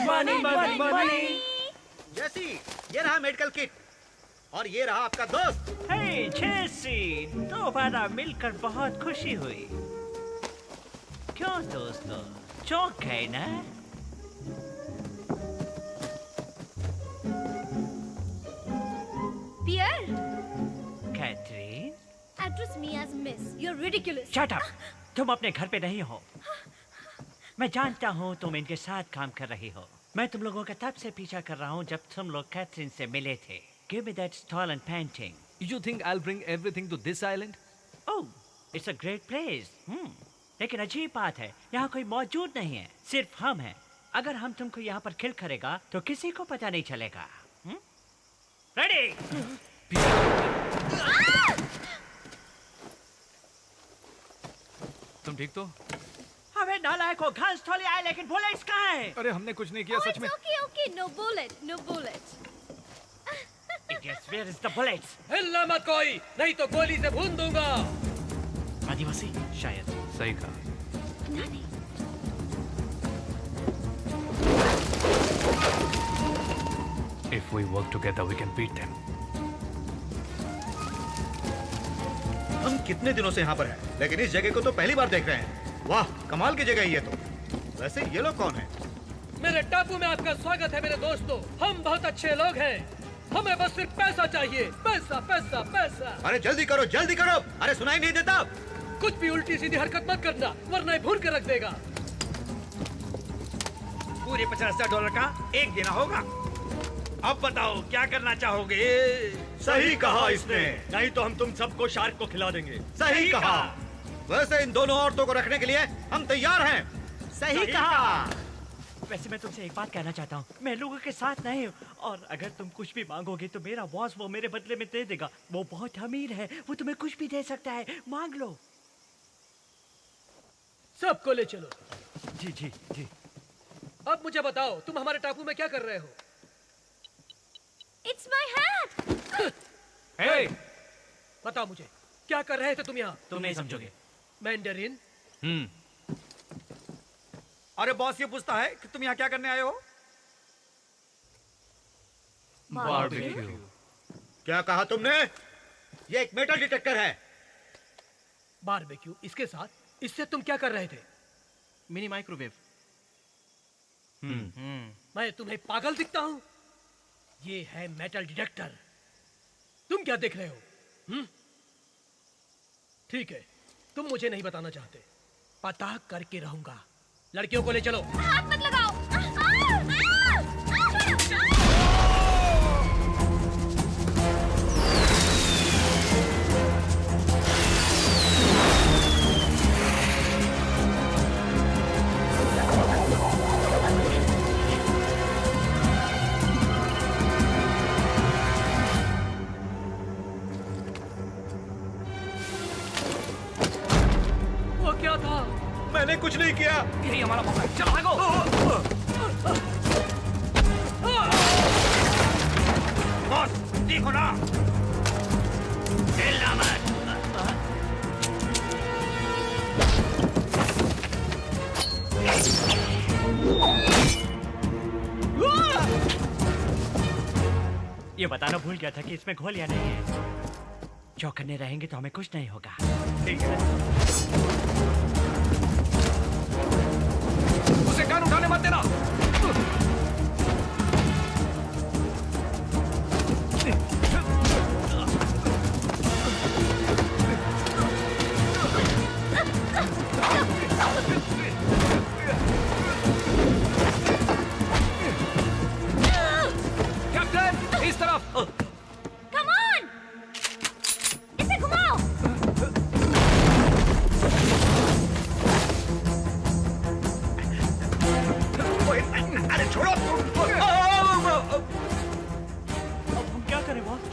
Speaker 11: Money money money. जैसी, ये रहा मेडिकल किट और ये रहा आपका दोस्त।
Speaker 9: हे जेसी, दोबारा मिलकर बहुत खुशी हुई। क्यों दोस्तों, चौंक गए ना?
Speaker 5: Pierre,
Speaker 9: Catherine,
Speaker 5: address me as Miss. You're ridiculous.
Speaker 9: Shut up. तुम अपने घर पे नहीं हो। मैं जानता हूँ तुम इनके साथ काम कर रही हो। मैं तुम लोगों का तब से पीछा कर रहा हूँ जब तुम लोग कैथरीन से मिले थे। Give me that stolen painting.
Speaker 8: You think I'll bring everything to this island?
Speaker 9: Oh, it's a great place. लेकिन अजीब बात है, यहाँ कोई मौजूद नहीं है, सिर्फ हम हैं। अगर हम तुमको यहाँ पर किल करेगा तो किसी को पता नहीं चलेगा। रेडी?
Speaker 8: तुम ठीक तो?
Speaker 9: हमें नालायक को घास थोड़ी आए, लेकिन बुलेट्स कहाँ हैं?
Speaker 8: अरे हमने कुछ नहीं किया, सच में।
Speaker 5: Okay, no bullet, no bullet.
Speaker 9: Idiots, where is the bullets?
Speaker 2: हिलना मत कोई, नहीं तो गोली से भून दूंगा।
Speaker 4: आदिवासी
Speaker 9: शायद
Speaker 8: सही कहा। If we work together, we can beat them.
Speaker 1: हम कितने दिनों से यहाँ पर हैं, लेकिन इस जगह को तो पहली बार देख रहे हैं। वाह, कमाल की जगह है ये तो। वैसे ये लोग कौन हैं?
Speaker 2: मेरे टापू में आपका स्वागत है मेरे दोस्तों। हम बहुत अच्छे लोग हैं। हमें बस सिर्फ पैसा चाहिए, पैसा पैसा पैसा।
Speaker 1: अरे जल्दी करो, जल्दी करो। अरे सुनाई नहीं देता?
Speaker 2: कुछ भी उल्टी सीधी हरकत मत करना, वरना भून के रख देगा।
Speaker 11: पूरे $50,000 का एक देना होगा। अब बताओ क्या करना चाहोगे?
Speaker 1: सही कहा इसने।
Speaker 11: नहीं तो हम तुम सबको शार्क को खिला देंगे।
Speaker 1: सही कहा। वैसे इन दोनों औरतों को रखने के लिए हम तैयार हैं।
Speaker 11: सही कहा।
Speaker 9: वैसे मैं तुमसे एक बात कहना चाहता हूँ, मैं लोगों के साथ नहीं हूँ, और अगर तुम कुछ भी मांगोगे तो मेरा बॉस वो मेरे बदले में दे देगा। वो बहुत अमीर है, वो तुम्हें कुछ भी दे सकता है, मांग लो।
Speaker 2: सबको ले चलो।
Speaker 9: जी जी जी।
Speaker 2: अब मुझे बताओ, तुम हमारे टापू में क्या कर रहे हो?
Speaker 5: It's my hat.
Speaker 2: Hey! बताओ मुझे, क्या कर रहे थे तुम यहाँ?
Speaker 9: तुम नहीं समझोगे।
Speaker 2: मैंडरिन?
Speaker 11: अरे बॉस ये पूछता है कि तुम यहाँ क्या करने आए हो?
Speaker 8: बारबेक्यू।
Speaker 1: क्या कहा तुमने? ये एक मेटल डिटेक्टर है।
Speaker 2: बारबेक्यू, इसके साथ? इससे तुम क्या कर रहे थे?
Speaker 4: Mini microwave.
Speaker 2: मैं तुम्हें पागल दिखता हूँ? ये है मेटल डिटेक्टर। तुम क्या देख रहे हो? ठीक है, तुम मुझे नहीं बताना चाहते, पता करके रहूंगा। लड़कियों को ले चलो।
Speaker 5: हाथ मत लगाओ।
Speaker 2: वो क्या था?
Speaker 1: मैंने कुछ नहीं किया।
Speaker 4: यही हमारा मौका है, चलो भागो।
Speaker 11: बॉस देखो ना, हिलना मत।
Speaker 9: ये बताना भूल गया था कि इसमें गोलियां नहीं है। चौकन्ने रहेंगे तो हमें कुछ नहीं होगा।
Speaker 11: ठीक है।
Speaker 8: उसे कान उठाने मत देना।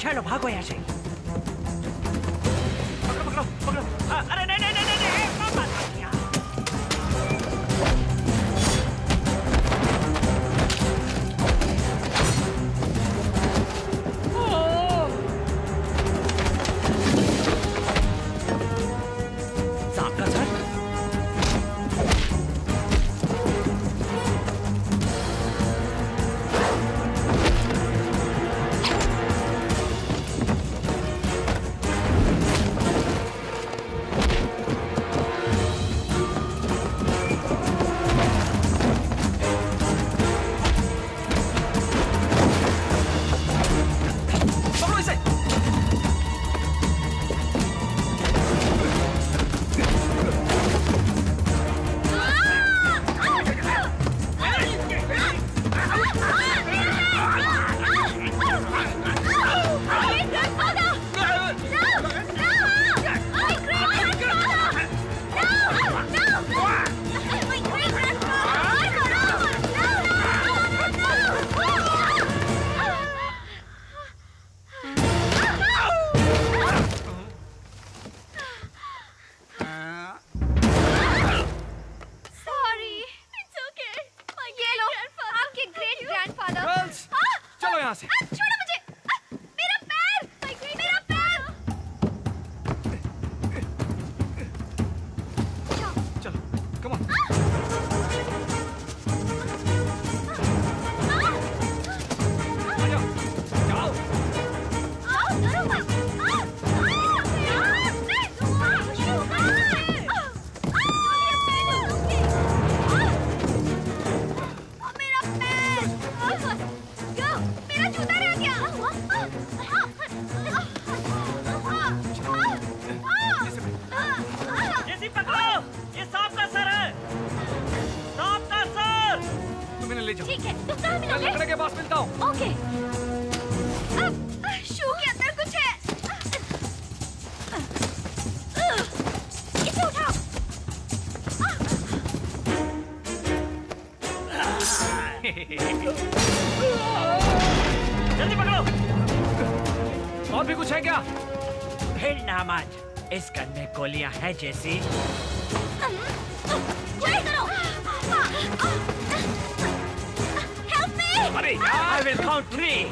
Speaker 9: चलो भागो यहाँ से। पकड़ो पकड़ो पकड़ो। अरे नहीं नहीं नहीं नहीं, नहीं। सांप का सर। जल्दी पकड़ो।
Speaker 8: और भी कुछ है क्या?
Speaker 9: हिलना मत, इस गन में गोलियां हैं जैसी।
Speaker 8: अरे
Speaker 9: I will count 3.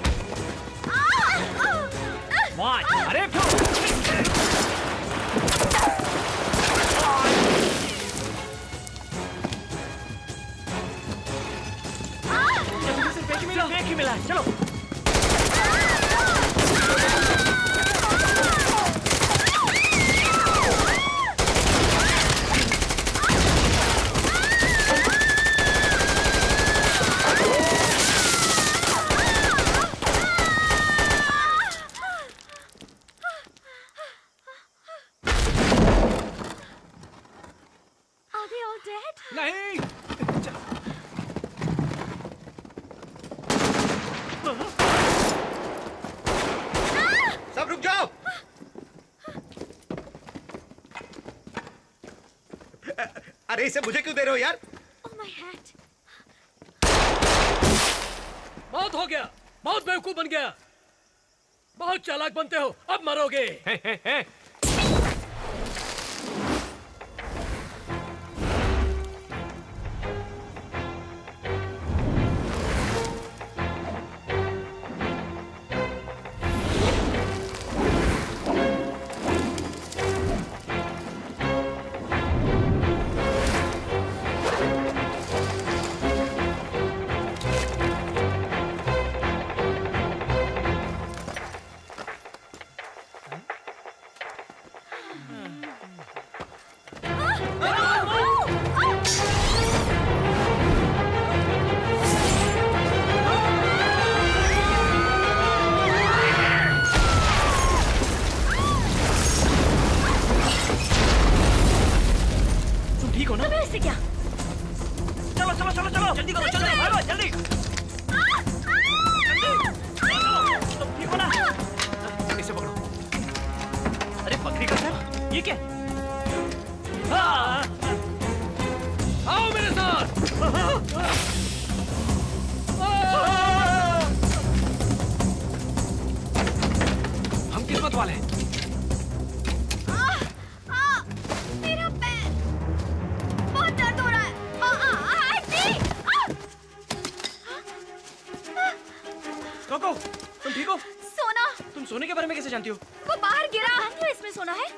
Speaker 9: 1.
Speaker 8: अरे
Speaker 9: सिर्फ एक ही मिला, चलो।
Speaker 11: अरे इसे मुझे क्यों दे रहे हो यार?
Speaker 5: Oh my hat.
Speaker 6: बहुत हो गया, बहुत बेवकूफ बन गया, बहुत चालाक बनते हो, अब मरोगे।
Speaker 8: हे हे हे। मत वाले।
Speaker 5: मेरा पैर बहुत दर्द हो रहा है।
Speaker 4: कोको, तुम ठीक हो?
Speaker 5: सोना।
Speaker 4: तुम सोने के बारे में कैसे जानती हो?
Speaker 5: वो बाहर गिरा। जानती हो इसमें सोना है?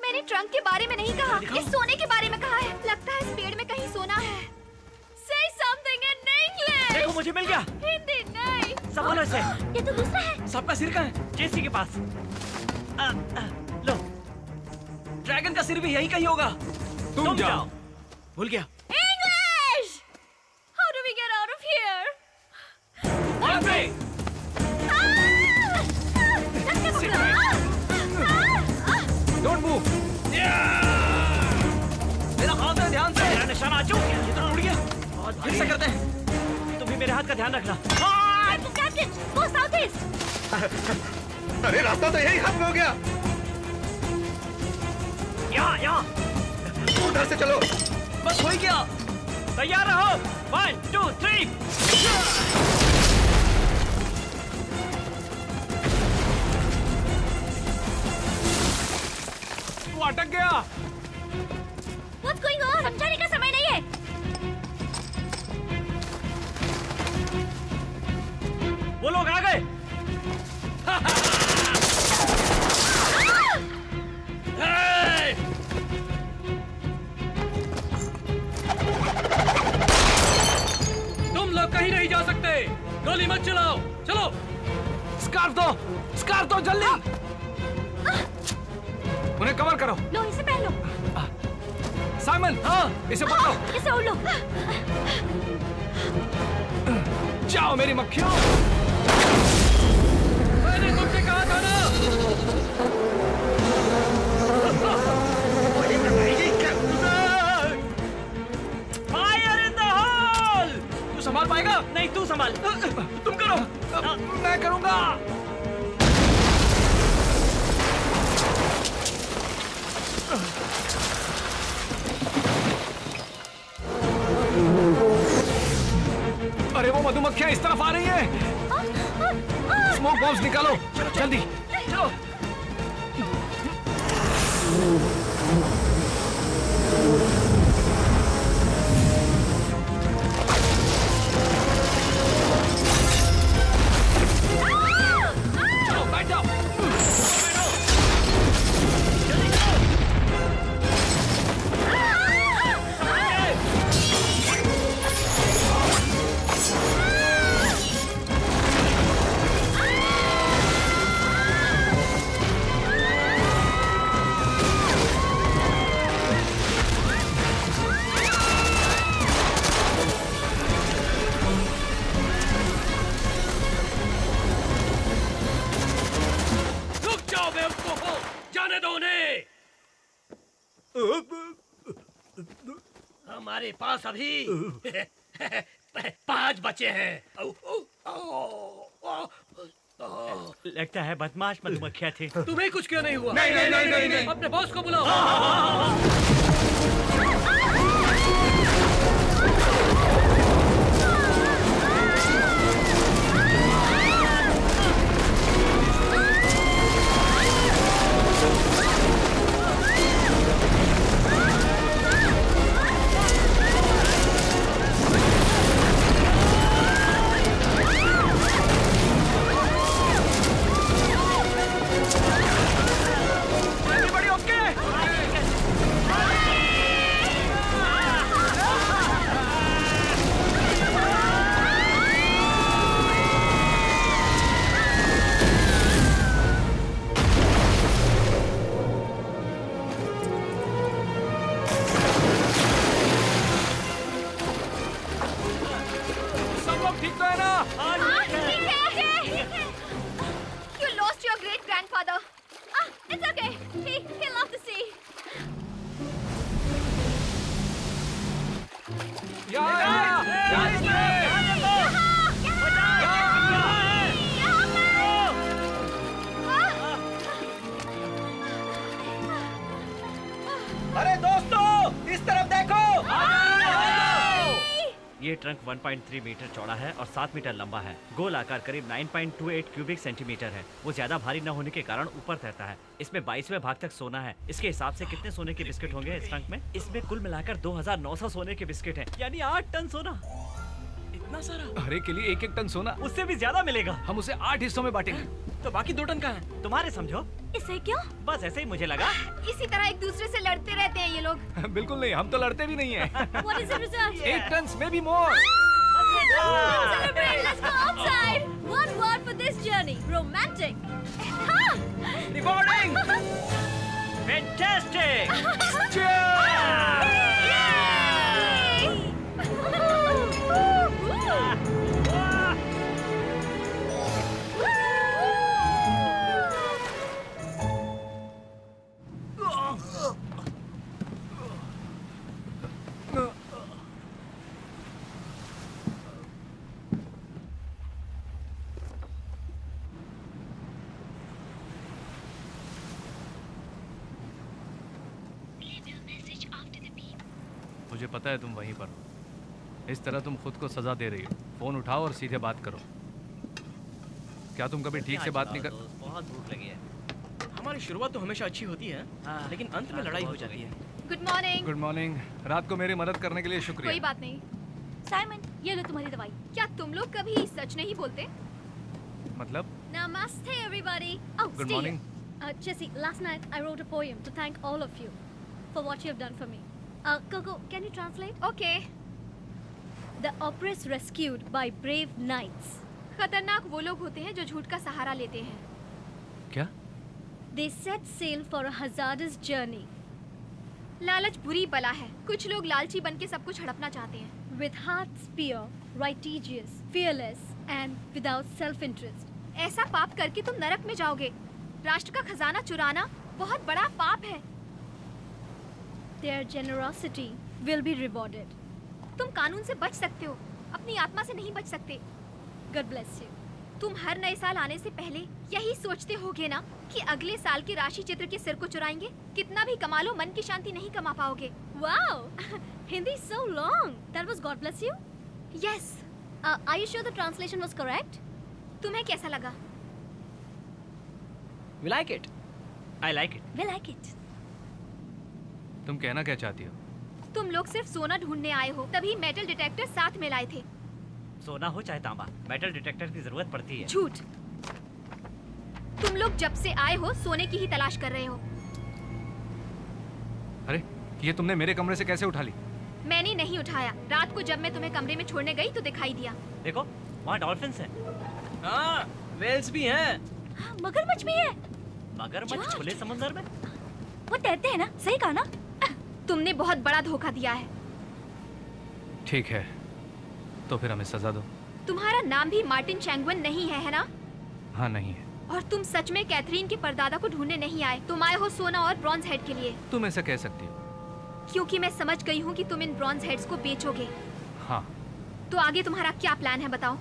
Speaker 5: मैंने ट्रंक के बारे में नहीं कहा, इस सोने के बारे में कहा है। लगता है इस पेड़ में कहीं सोना है। Say something in English.
Speaker 4: देखो मुझे मिल गया।
Speaker 5: हिंदी नहीं।
Speaker 4: संभालो इसे।
Speaker 5: ये तो दूसरा है।
Speaker 4: सबका सिर कहाँ है? जेसी के पास। लो, ड्रैगन का सिर भी यही कहीं होगा।
Speaker 8: तुम जाओ।
Speaker 4: भूल गया।
Speaker 5: English. How do we get out of here?
Speaker 8: Don't move.
Speaker 4: मेरा हाथ है, ध्यान से। मेरा निशाना चूक गया। ये तो टूट गया। फिर से करते हैं। तुम भी मेरे हाथ का ध्यान रखना।
Speaker 5: Go southeast.
Speaker 1: अरे रास्ता तो यही खत्म हो गया।
Speaker 4: यहाँ।
Speaker 1: उधर से चलो।
Speaker 4: बस हो ही गया। तैयार रहो। 1, 2, 3।
Speaker 8: वो अटक गया।
Speaker 5: What's going on? समझाने का समय नहीं है।
Speaker 4: वो लोग आ गए।
Speaker 6: तुम लोग कहीं नहीं जा सकते। गोली मत चलाओ। चलो।
Speaker 8: स्कार्फ दो जल्दी। उन्हें कवर करो।
Speaker 5: लो इसे पहन लो।
Speaker 8: साइमन, हाँ, इसे पकड़ो।
Speaker 5: इसे उड़ लो।
Speaker 8: जाओ मेरी मक्खियों।
Speaker 6: मैंने तुमसे कहा था ना।
Speaker 4: Fire in the hole. तू संभाल पाएगा? नहीं, तू संभाल। तुम करो।
Speaker 8: मैं करूंगा। अरे वो मधुमक्खियां इस तरफ आ रही हैं। स्मोक बॉम्ब्स निकालो। चलो जल्दी।
Speaker 4: चलो।
Speaker 8: चलो बैठ जाओ।
Speaker 6: हमारे पास अभी 5 बचे हैं।
Speaker 9: लगता है बदमाश मधुमक्खियाँ थी।
Speaker 6: तुम्हें कुछ क्यों नहीं हुआ?
Speaker 8: नहीं।
Speaker 6: अपने बॉस को बुलाओ।
Speaker 11: अरे दोस्तों, इस तरफ देखो।
Speaker 9: ये ट्रंक 1.3 मीटर चौड़ा है और 7 मीटर लंबा है। गोल आकार करीब 9.28 क्यूबिक सेंटीमीटर है। वो ज्यादा भारी न होने के कारण ऊपर तैरता है। इसमें 22वें भाग तक सोना है। इसके हिसाब से कितने सोने के बिस्किट होंगे इस ट्रंक में? इसमें कुल मिलाकर 2900 सोने के बिस्किट हैं, यानी 8 टन सोना।
Speaker 4: इतना सारा?
Speaker 8: हरे के लिए 1-1 टन सोना।
Speaker 9: उससे भी ज्यादा मिलेगा।
Speaker 8: हम उसे 8 हिस्सों में बांटेंगे।
Speaker 4: तो बाकी 2 टन कहाँ है?
Speaker 9: तुम्हारे समझो।
Speaker 10: इसे क्यों?
Speaker 9: बस ऐसे ही मुझे लगा।
Speaker 5: इसी तरह एक दूसरे से लड़ते रहते हैं ये लोग।
Speaker 8: बिल्कुल नहीं, हम तो लड़ते भी नहीं हैं।
Speaker 10: What is the result?
Speaker 8: 8 turns में भी मोर।
Speaker 10: Let's celebrate. Let's go outside. One word for this journey. Romantic.
Speaker 4: Rewarding.
Speaker 9: Fantastic.
Speaker 8: मुझे पता है तुम वहीं पर हो। इस तरह तुम खुद को सजा दे रही हो। फोन उठाओ और सीधे बात करो। क्या तुम कभी ठीक से बात नहीं कर?
Speaker 9: बहुत भूख लगी है।
Speaker 4: हमारी शुरुआत तो हमेशा अच्छी होती है, लेकिन अंत में लड़ाई हो जाती है।
Speaker 5: Good morning.
Speaker 8: Good morning. रात को मेरी मदद करने के लिए शुक्रिया।
Speaker 5: कोई बात नहीं।
Speaker 10: साइमन, ये लो तुम्हारी दवाई।
Speaker 5: क्या तुम लोग कभी सच नहीं बोलते?
Speaker 8: मतलब?
Speaker 12: Namaste, everybody. Oh,
Speaker 8: Good
Speaker 12: stay
Speaker 8: morning.
Speaker 12: here. Jessie, last night I wrote a poem to thank all of you for what you have done for me. Coco, can you translate?
Speaker 5: Okay.
Speaker 12: The oppressed rescued by brave knights.
Speaker 5: खतरनाक वो लोग होते हैं जो झूठ का सहारा लेते हैं।
Speaker 8: क्या?
Speaker 12: They set sail for a hazardous journey.
Speaker 5: लालच बुरी बला है। कुछ लोग लालची बन के सब कुछ हड़पना चाहते हैं।
Speaker 12: With hearts pure, righteous, fearless, and without self-interest.
Speaker 5: ऐसा पाप करके तुम नरक में जाओगे। राष्ट्र का खजाना चुराना बहुत बड़ा पाप है।
Speaker 12: Their generosity will be rewarded.
Speaker 5: तुम कानून से बच सकते हो, अपनी आत्मा से नहीं बच सकते।
Speaker 12: God bless you.
Speaker 5: तुम हर नए साल आने से पहले यही सोचते होगे ना कि अगले साल के राशि चित्र के सिर को चुराएंगे। कितना भी कमा लो, मन की शांति नहीं कमा पाओगे।
Speaker 12: Wow, Hindi is so long. That was God bless you?
Speaker 5: Yes.
Speaker 12: Are you sure the translation was correct?
Speaker 5: तुम्हें कैसा लगा?
Speaker 4: We like it.
Speaker 9: I like it.
Speaker 10: We like it.
Speaker 8: तुम कहना क्या चाहती हो?
Speaker 5: तुम लोग सिर्फ सोना ढूंढने आए हो, तभी मेटल डिटेक्टर साथ में लाए थे।
Speaker 9: सोना हो चाहे तांबा, मेटल डिटेक्टर की जरूरत पड़ती है।
Speaker 5: झूठ। तुम लोग जब से आए हो सोने की ही तलाश कर रहे हो।
Speaker 8: अरे, ये तुमने मेरे कमरे से कैसे उठा ली?
Speaker 5: मैंने नहीं उठाया। रात को जब मैं तुम्हें कमरे में छोड़ने गई तो दिखाई दिया।
Speaker 9: देखो, वहाँ डॉल्फिन्स हैं।
Speaker 4: हाँ, वेल्स भी हैं।
Speaker 10: हाँ, मगरमच्छ भी है।
Speaker 9: मगरमच्छ खुले समुद्र में?
Speaker 10: वो तैरते हैं ना? सही कहा ना?
Speaker 5: तुमने बहुत बड़ा धोखा दिया है।
Speaker 8: ठीक है, तो फिर हमें सजा दो।
Speaker 5: तुम्हारा नाम भी मार्टिन चैंगवन नहीं है ना?
Speaker 8: हाँ, नहीं है।
Speaker 5: और तुम सच में कैथरीन के परदादा को ढूंढने नहीं आए। तुम आए हो सोना और ब्रॉन्ज हेड के लिए।
Speaker 8: तुम ऐसा कह सकती हो।
Speaker 5: क्योंकि मैं समझ गई हूँ कि तुम इन ब्रॉन्ज हेड्स को बेचोगे।
Speaker 8: हाँ।
Speaker 5: तो आगे तुम्हारा क्या प्लान है, बताओ?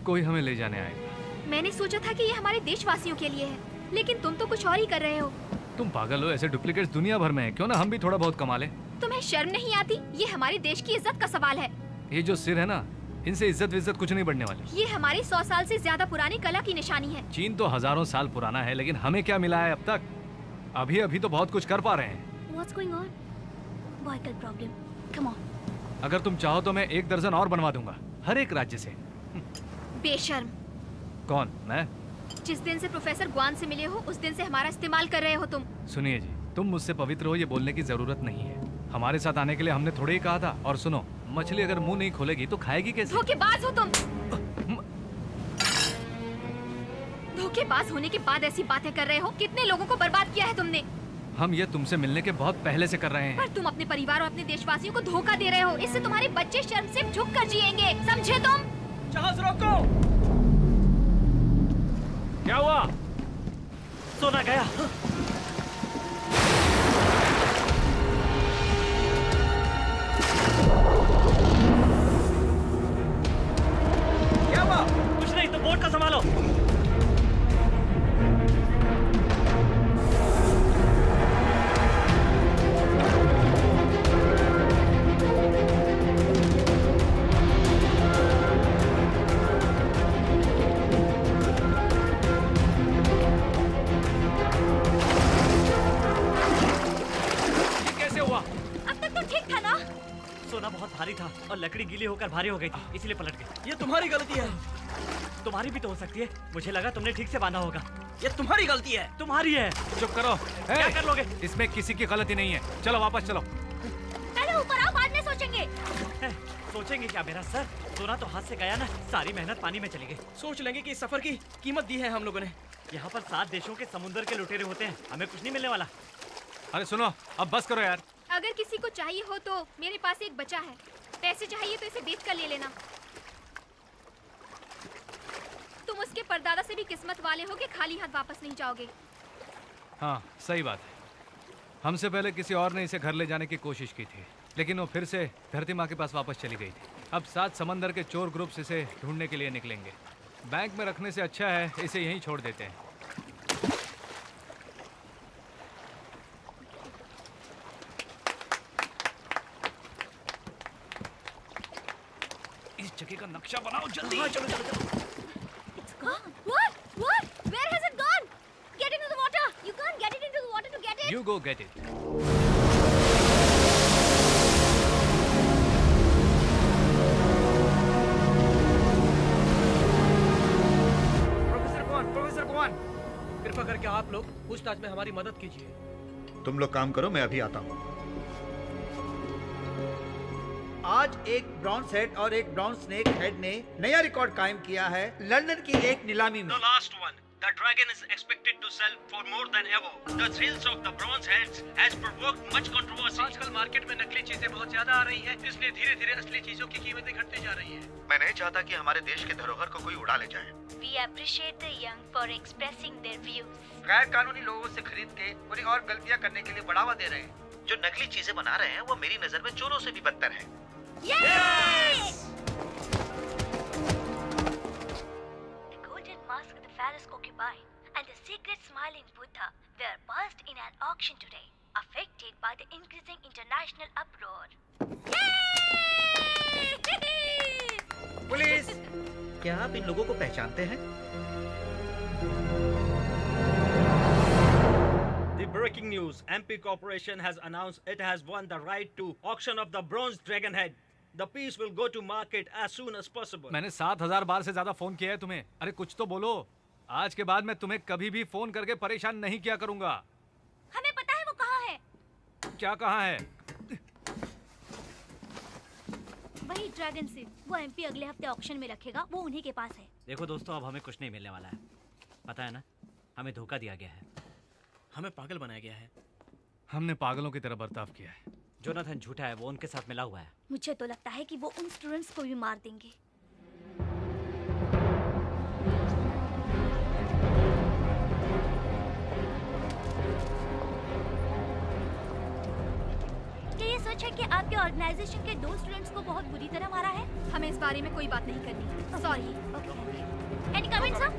Speaker 8: कोई हमें ले जाने आएगा।
Speaker 5: मैंने सोचा था कि ये हमारे देशवासियों के लिए है, लेकिन तुम तो कुछ और ही कर रहे हो।
Speaker 8: तुम पागल हो? ऐसे डुप्लीकेट्स दुनिया भर में हैं। क्यों ना हम भी थोड़ा बहुत कमा लें?
Speaker 5: तुम्हें शर्म नहीं आती? ये हमारे देश की इज्जत का सवाल है।
Speaker 8: ये जो सिर है ना, इनसे इज्जत विज्जत कुछ नहीं बढ़ने वाली।
Speaker 5: ये हमारी 100 साल से ज्यादा पुरानी कला की निशानी है।
Speaker 8: चीन तो हजारों साल पुराना है, लेकिन हमें क्या मिला है अब तक? अभी अभी तो बहुत कुछ कर पा रहे हैं।
Speaker 10: What's going on? Vehicle problem. Come on.
Speaker 8: अगर तुम चाहो तो मैं 1 दर्जन और बनवा दूंगा, हर एक राज्य से।
Speaker 5: बेशर्म।
Speaker 8: कौन? मैं?
Speaker 5: जिस दिन से प्रोफेसर ग्वान से मिले हो, उस दिन से हमारा इस्तेमाल कर रहे हो तुम।
Speaker 8: सुनिए जी, तुम मुझसे पवित्र हो ये बोलने की जरूरत नहीं है। हमारे साथ आने के लिए हमने थोड़े ही कहा था। और सुनो, मछली अगर मुंह नहीं खोलेगी तो खाएगी कैसे?
Speaker 5: धोखेबाज हो तुम। धोखेबाज होने के बाद ऐसी बातें कर रहे हो। कितने लोगों को बर्बाद किया है तुमने।
Speaker 8: हम ये तुमसे मिलने के बहुत पहले से कर रहे हैं।
Speaker 5: पर तुम अपने परिवार और अपने देशवासियों को धोखा दे रहे हो। इससे तुम्हारे बच्चे शर्म से झुक कर जिएंगे, समझे तुम?
Speaker 4: जहाज रोको।
Speaker 9: क्या हुआ? सोना गया।
Speaker 4: क्या हुआ?
Speaker 9: कुछ नहीं, तो बोट का संभालो। लकड़ी गीली होकर भारी हो गई थी, इसलिए पलट गई।
Speaker 4: ये तुम्हारी गलती है।
Speaker 9: तुम्हारी भी तो हो सकती है, मुझे लगा तुमने ठीक से बांधा होगा।
Speaker 4: ये तुम्हारी गलती है।
Speaker 9: तुम्हारी है।
Speaker 8: चुप करो।
Speaker 9: क्या कर लोगे?
Speaker 8: इसमें किसी की गलती नहीं है। चलो वापस चलो।
Speaker 10: पहले ऊपर आओ, बाद में सोचेंगे।
Speaker 9: सोचेंगे क्या मेरा सर? सोना तो हाथ से गया ना, सारी मेहनत पानी में चली गई।
Speaker 4: सोच लेंगे कि इस सफर की कीमत दी है हम लोगों ने।
Speaker 9: यहाँ पर 7 देशों के समुद्र के लुटेरे होते हैं, हमें कुछ नहीं मिलने वाला।
Speaker 8: अरे सुनो, अब बस करो यार।
Speaker 5: अगर किसी को चाहिए हो तो मेरे पास एक बचा है। पैसे चाहिए तो इसे बेच कर ले लेना। तुम उसके परदादा से भी किस्मत वाले हो कि खाली हाथ वापस नहीं जाओगे।
Speaker 8: हाँ सही बात है। हमसे पहले किसी और ने इसे घर ले जाने की कोशिश की थी, लेकिन वो फिर से धरती माँ के पास वापस चली गई थी। अब 7 समंदर के चोर ग्रुप्स इसे ढूंढने के लिए निकलेंगे। बैंक में रखने से अच्छा है इसे यहीं छोड़ देते हैं। इस जगह का नक्शा बनाओ जल्दी।
Speaker 4: हाँ, चलो चलो चलो।
Speaker 5: What? What? Where has it gone? Get into the water. You can't get it into the water to get it.
Speaker 8: You go get it.
Speaker 4: Professor कौन?
Speaker 6: कृपा करके आप लोग पूछताछ में हमारी मदद कीजिए।
Speaker 1: तुम लोग काम करो, मैं अभी आता हूँ।
Speaker 3: आज एक ब्रॉन्ज हेड और एक ब्रॉन्ज स्नेक हेड ने नया रिकॉर्ड कायम किया है लंदन की एक नीलामी में।
Speaker 7: The last one. The dragon is expected to sell for more than ever. The thrills of the bronze heads has provoked much controversy.
Speaker 6: आजकल मार्केट में नकली चीजें बहुत ज्यादा आ रही हैं, इसलिए धीरे धीरे असली चीजों की कीमतें घटती जा रही हैं।
Speaker 1: मैं नहीं चाहता कि हमारे देश के धरोहर को कोई उड़ा ले जाए।
Speaker 10: We appreciate the young for expressing their views.
Speaker 3: गैर कानूनी लोगों से खरीद के उन्हें और गलतियां करने के लिए बढ़ावा दे रहे हैं।
Speaker 1: जो नकली चीजें बना रहे हैं वो मेरी नजर में चोरों से भी बदतर है।
Speaker 10: Yes! The golden mask of the pharaoh's concubine and the secret smiling Buddha were burst in an auction today, affected by the increasing international uproar.
Speaker 3: Police!
Speaker 1: क्या आप इन लोगों को पहचानते हैं?
Speaker 7: The breaking news. MP Corporation has announced it has won the right to auction of the bronze dragon head. The piece will go to market as soon as possible.
Speaker 8: मैंने 7000 बार से ज्यादा phone किया है तुम्हें। अरे कुछ तो बोलो। आज के बाद मैं तुम्हें कभी भी फोन करके परेशान नहीं किया करूंगा।
Speaker 10: हमें पता है वो कहाँ है।
Speaker 8: क्या कहाँ है?
Speaker 10: वही ड्रैगन सीड, वो एमपी अगले हफ्ते ऑक्शन में रखेगा, वो उन्हीं के पास है।
Speaker 9: देखो दोस्तों, अब हमें कुछ नहीं मिलने वाला है। पता है ना, हमें धोखा दिया गया है,
Speaker 4: हमें पागल बनाया गया है।
Speaker 8: हमने पागलों की तरह बर्ताव किया है।
Speaker 9: जोनाथन झूठा है, वो उनके साथ मिला हुआ है।
Speaker 10: मुझे तो लगता है कि वो उन स्टूडेंट्स को भी मार देंगे। क्या ये सच है कि आपके ऑर्गेनाइजेशन के 2 स्टूडेंट्स को बहुत बुरी तरह मारा है?
Speaker 5: हमें इस बारे में कोई बात नहीं करनी। Sorry.
Speaker 10: Can you come in, sir?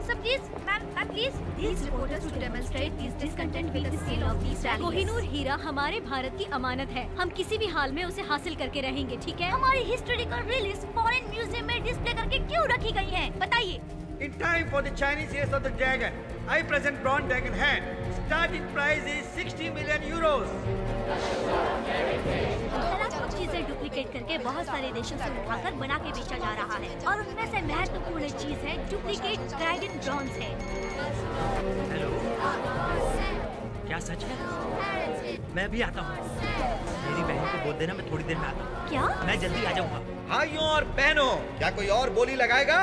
Speaker 10: Sir, please, ma'am, please.
Speaker 5: These reporters to demonstrate these discontent with the sale of these rallies.
Speaker 12: Kohinoor हीरा हमारे भारत की अमानत है। हम किसी भी हाल में उसे हासिल करके रहेंगे, ठीक है?
Speaker 10: हमारी हिस्टोरिकल रिलीज फॉरेन म्यूजियम में डिस्प्ले करके क्यों रखी गई है? बताइए।
Speaker 3: In time for the Chinese Years of the Dragon, I present bronze dragon hand. Starting price is 60 million euros.
Speaker 10: कुछ चीजें डुप्लीकेट करके बहुत सारे देशों से उठाकर बना के बेचा जा रहा है और उनमें से महत्वपूर्ण चीज है डुप्लीकेट ड्रैगन ब्रॉन्ज है।
Speaker 9: हेलो, क्या सच है? मैं भी आता हूँ। मेरी बहन को बोल देना मैं थोड़ी देर में आता हूँ।
Speaker 10: क्या?
Speaker 9: मैं जल्दी आ जाऊँगा।
Speaker 3: भाइयों और बहनों, क्या कोई और बोली लगाएगा?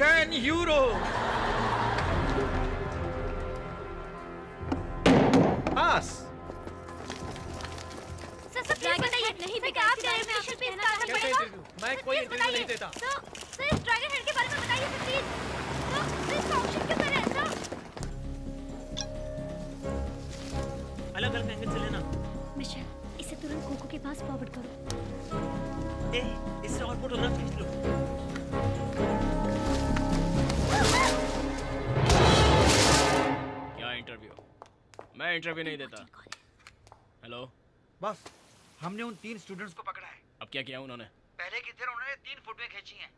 Speaker 3: 10 यूरो। पास।
Speaker 10: सर प्लीज बताइए, नहीं बेटा, आपके एडमिशन फीस का असर पड़ेगा?
Speaker 6: मैं कोई इंटरव्यू नहीं देता।
Speaker 10: सर इस ड्रैगन हेड के बारे में बताइए सर प्लीज। सर इसका ऑप्शन क्यों कर रहे हैं सर?
Speaker 9: अलग अलग एंगल से लेना।
Speaker 12: मिशेल, इसे तुरंत कोको के पास फॉरवर्ड करो।
Speaker 9: इससे और फोटोग्राफ खींच लो।
Speaker 4: क्या इंटरव्यू? मैं इंटरव्यू नहीं देता। हेलो
Speaker 3: बस, हमने उन 3 स्टूडेंट्स को पकड़ा है।
Speaker 4: अब क्या किया उन्होंने?
Speaker 3: पहले की तरह उन्होंने 3 फोटोएं खींची हैं।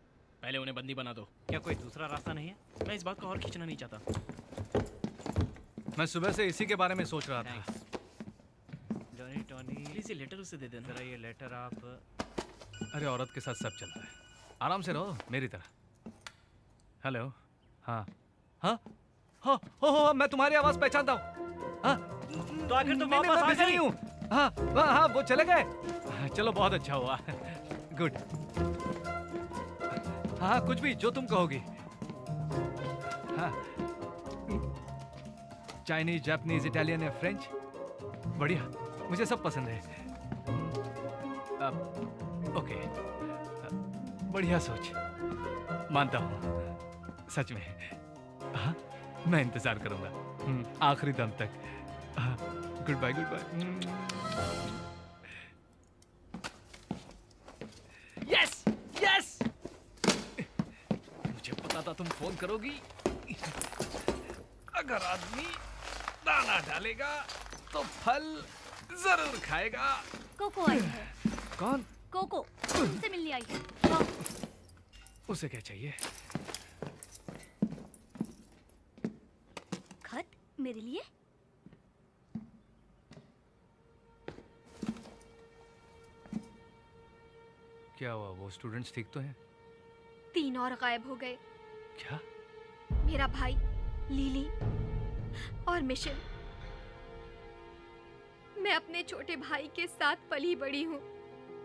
Speaker 4: पहले उन्हें बंदी बना दो।
Speaker 9: क्या कोई दूसरा रास्ता नहीं है?
Speaker 4: मैं इस बात को और खींचना नहीं चाहता।
Speaker 8: मैं सुबह से इसी के बारे में सोच रहा था।
Speaker 9: जॉनी टॉनी,
Speaker 4: प्लीज ये लेटर उसे दे देना।
Speaker 9: जरा ये लेटर आप
Speaker 8: अरे औरत के साथ सब चलता है, आराम से रहो मेरी तरह। हेलो। हाँ हाँ हाँ हो मैं तुम्हारी आवाज पहचानता हूँ। हाँ
Speaker 9: तो आखिर तुम वापस आ गई?
Speaker 8: हूँ। हाँ हाँ वो चले गए। चलो बहुत अच्छा हुआ। गुड। हाँ कुछ भी जो तुम कहोगी। हाँ चाइनीज, जापानीज, इटालियन या फ्रेंच, बढ़िया, मुझे सब पसंद है। ओके, बढ़िया सोच, मानता हूँ सच में। हाँ मैं इंतजार करूंगा आखिरी दम तक। Goodbye goodbye. Yes yes, मुझे पता था तुम फोन करोगी। अगर आदमी दाना डालेगा तो फल जरूर खाएगा।
Speaker 10: कोको आई है।
Speaker 8: कौन?
Speaker 10: कोको तुमसे मिलने आई है। हाँ।
Speaker 8: उसे क्या चाहिए?
Speaker 10: खत मेरे लिए?
Speaker 8: क्या हुआ, वो स्टूडेंट्स ठीक तो हैं?
Speaker 5: 3 और गायब हो गए।
Speaker 8: क्या?
Speaker 5: मेरा भाई, लिली और मिशन। मैं अपने छोटे भाई के साथ पली बड़ी हूँ।